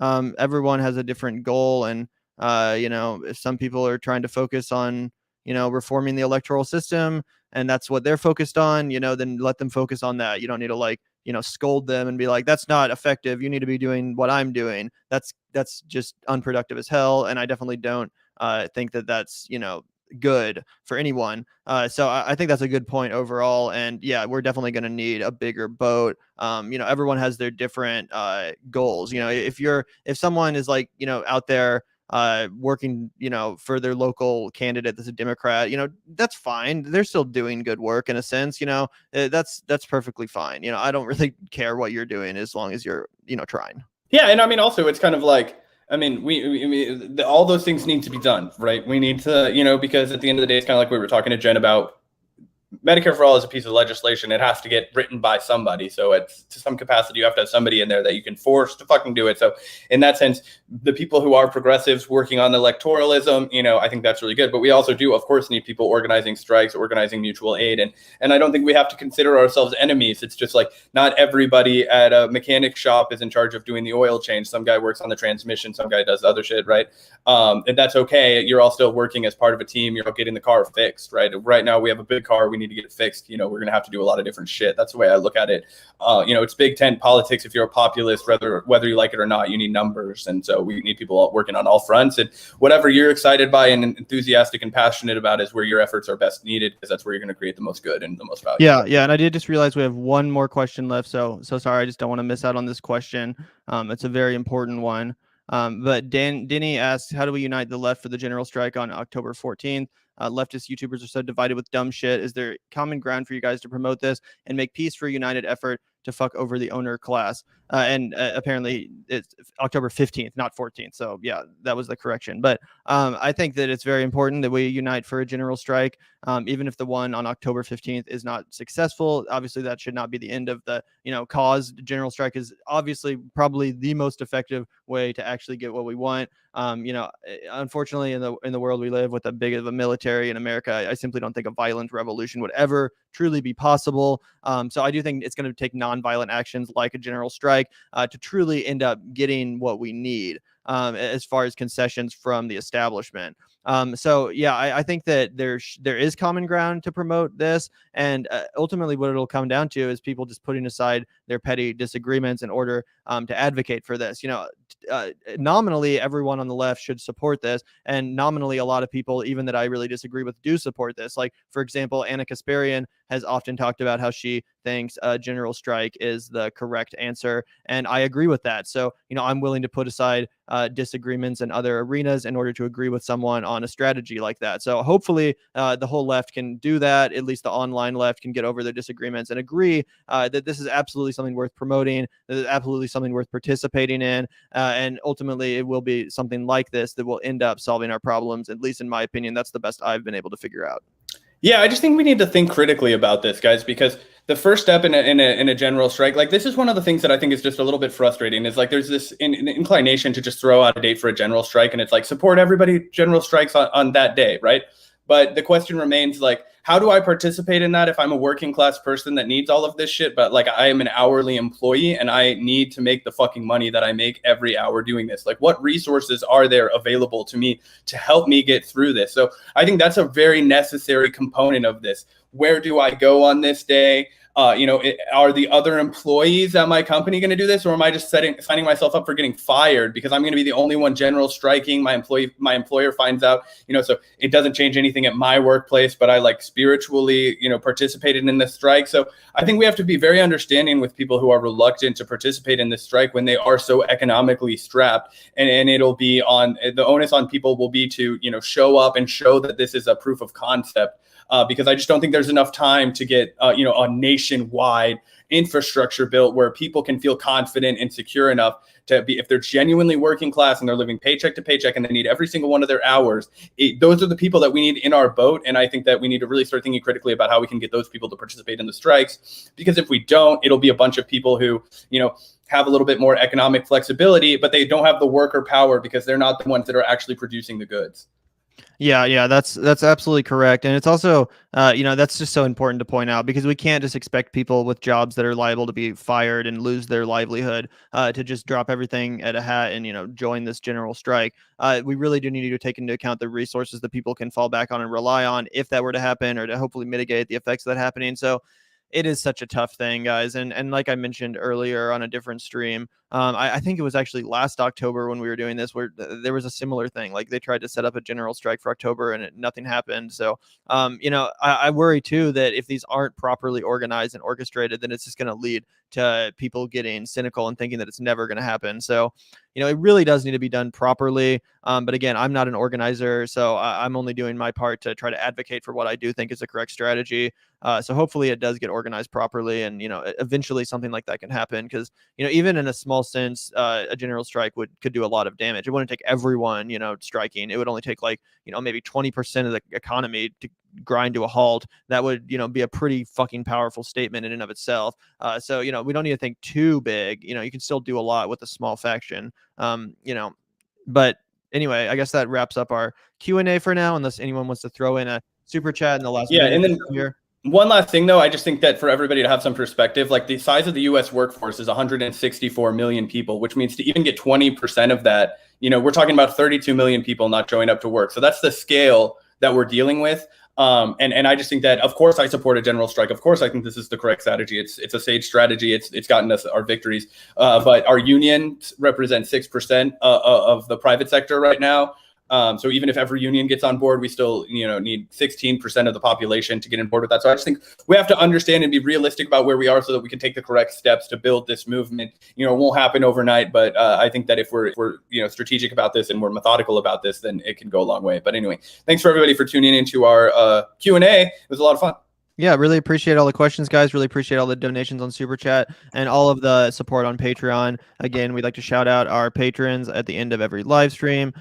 Everyone has a different goal, and if some people are trying to focus on reforming the electoral system, and that's what they're focused on, then let them focus on that. You don't need to scold them and be like, that's not effective. You need to be doing what I'm doing. That's just unproductive as hell. And I definitely don't think that that's, good for anyone. So I think that's a good point overall. And yeah, we're definitely going to need a bigger boat. Everyone has their different goals. If someone is like, out there working, for their local candidate that's a Democrat, that's fine. They're still doing good work in a sense, that's perfectly fine. I don't really care what you're doing as long as you're, trying. Yeah. And I mean, also it's kind of like, I mean, all those things need to be done, right? We need to, because at the end of the day, it's kind of like we were talking to Jen about. Medicare for All is a piece of legislation. It has to get written by somebody. So it's to some capacity, you have to have somebody in there that you can force to fucking do it. So in that sense, the people who are progressives working on electoralism, I think that's really good. But we also do, of course, need people organizing strikes, organizing mutual aid. And I don't think we have to consider ourselves enemies. It's just like not everybody at a mechanic shop is in charge of doing the oil change. Some guy works on the transmission. Some guy does other shit, right? And that's okay. You're all still working as part of a team. You're getting the car fixed, right? Right now we have a big car. We need to get it fixed. We're going to have to do a lot of different shit. That's the way I look at it. It's big tent politics. If you're a populist, whether you like it or not, you need numbers. And so we need people working on all fronts, and whatever you're excited by and enthusiastic and passionate about is where your efforts are best needed, because that's where you're going to create the most good and the most value. Yeah. And I did just realize we have one more question left. So sorry. I just don't want to miss out on this question. It's a very important one. But Denny asks, how do we unite the left for the general strike on October 14th? Leftist YouTubers are so divided with dumb shit. Is there common ground for you guys to promote this and make peace for a united effort to fuck over the owner class? And apparently it's October 15th, not 14th. So yeah, that was the correction. But I think that it's very important that we unite for a general strike, even if the one on October 15th is not successful. Obviously, that should not be the end of the cause. General strike is obviously probably the most effective way to actually get what we want. Unfortunately, in the world we live with a big of a military in America, I simply don't think a violent revolution would ever truly be possible. So I do think it's going to take nonviolent actions like a general strike to truly end up getting what we need as far as concessions from the establishment. So yeah, I think that there is common ground to promote this, and ultimately what it'll come down to is people just putting aside their petty disagreements in order to advocate for this. Nominally, everyone on the left should support this, and nominally, a lot of people, even that I really disagree with, do support this. Like, for example, Anna Kasparian has often talked about how she thinks a general strike is the correct answer, and I agree with that. So, I'm willing to put aside disagreements in other arenas in order to agree with someone on a strategy like that. So hopefully the whole left can do that. At least the online left can get over their disagreements and agree that this is absolutely something worth promoting, that is absolutely something worth participating in, and ultimately it will be something like this that will end up solving our problems. At least in my opinion, that's the best I've been able to figure out. Yeah, I just think we need to think critically about this, guys, because the first step in a general strike, like this is one of the things that I think is just a little bit frustrating. Is like there's this inclination to just throw out a date for a general strike, and it's like support everybody general strikes on that day, right? But the question remains, like, how do I participate in that if I'm a working class person that needs all of this shit, but like I am an hourly employee and I need to make the fucking money that I make every hour doing this? Like, what resources are there available to me to help me get through this? So I think that's a very necessary component of this. Where do I go on this day? Are the other employees at my company going to do this, or am I just signing myself up for getting fired because I'm going to be the only one general striking? My employer finds out, so it doesn't change anything at my workplace, but I like spiritually, participated in this strike. So I think we have to be very understanding with people who are reluctant to participate in this strike when they are so economically strapped, and it'll be on the onus on people will be to, show up and show that this is a proof of concept. Because I just don't think there's enough time to get, a nationwide infrastructure built where people can feel confident and secure enough to be, if they're genuinely working class and they're living paycheck to paycheck and they need every single one of their hours, those are the people that we need in our boat. And I think that we need to really start thinking critically about how we can get those people to participate in the strikes, because if we don't, it'll be a bunch of people who, have a little bit more economic flexibility, but they don't have the worker power because they're not the ones that are actually producing the goods. Yeah, that's absolutely correct. And it's also, that's just so important to point out, because we can't just expect people with jobs that are liable to be fired and lose their livelihood to just drop everything at a hat and, join this general strike. We really do need to take into account the resources that people can fall back on and rely on if that were to happen, or to hopefully mitigate the effects of that happening. So it is such a tough thing, guys. And like I mentioned earlier on a different stream, I think it was actually last October when we were doing this, where there was a similar thing. Like they tried to set up a general strike for October and nothing happened. So, I worry too that if these aren't properly organized and orchestrated, then it's just going to lead to people getting cynical and thinking that it's never going to happen. So, it really does need to be done properly. But again, I'm not an organizer, so I'm only doing my part to try to advocate for what I do think is the correct strategy. So hopefully it does get organized properly, and eventually something like that can happen, because even in a small sense, a general strike could do a lot of damage. It wouldn't take everyone striking. It would only take maybe 20% of the economy to grind to a halt. That would be a pretty fucking powerful statement in and of itself. So we don't need to think too big. You can still do a lot with a small faction. But anyway, I guess that wraps up our Q&A for now, unless anyone wants to throw in a super chat in the last minute. And then here. One last thing, though, I just think that for everybody to have some perspective, like the size of the U.S. workforce is 164 million people, which means to even get 20% of that, we're talking about 32 million people not showing up to work. So that's the scale that we're dealing with. And I just think that, of course, I support a general strike. Of course, I think this is the correct strategy. It's a sage strategy. It's gotten us our victories. But our unions represent 6% of the private sector right now. So even if every union gets on board, we still, need 16% of the population to get on board with that. So I just think we have to understand and be realistic about where we are so that we can take the correct steps to build this movement. It won't happen overnight, but I think that if we're strategic about this and we're methodical about this, then it can go a long way. But anyway, thanks for everybody for tuning into our Q&A. It was a lot of fun. Yeah, really appreciate all the questions, guys. Really appreciate all the donations on Super Chat and all of the support on Patreon. Again, we'd like to shout out our patrons at the end of every live stream.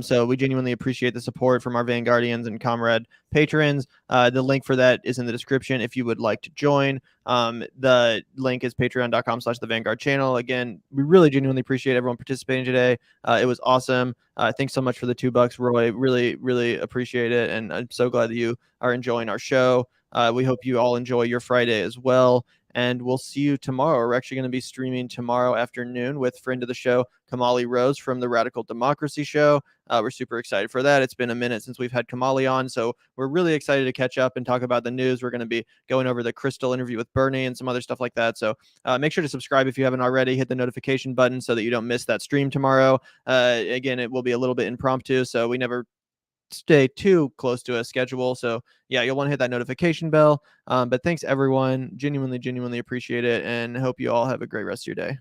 So we genuinely appreciate the support from our Vanguardians and Comrade patrons. The link for that is in the description if you would like to join. The link is patreon.com/the Vanguard channel. Again, we really genuinely appreciate everyone participating today. It was awesome. Thanks so much for the $2, Roy. Really, really appreciate it. And I'm so glad that you are enjoying our show. We hope you all enjoy your Friday as well. And we'll see you tomorrow. We're actually going to be streaming tomorrow afternoon with friend of the show, Kamali Rose from the Radical Democracy Show. We're super excited for that. It's been a minute since we've had Kamali on, so we're really excited to catch up and talk about the news. We're going to be going over the Crystal interview with Bernie and some other stuff like that. So make sure to subscribe if you haven't already. Hit the notification button so that you don't miss that stream tomorrow. Again, it will be a little bit impromptu, so we never stay too close to a schedule. So yeah, you'll want to hit that notification bell. But thanks everyone. Genuinely appreciate it and hope you all have a great rest of your day.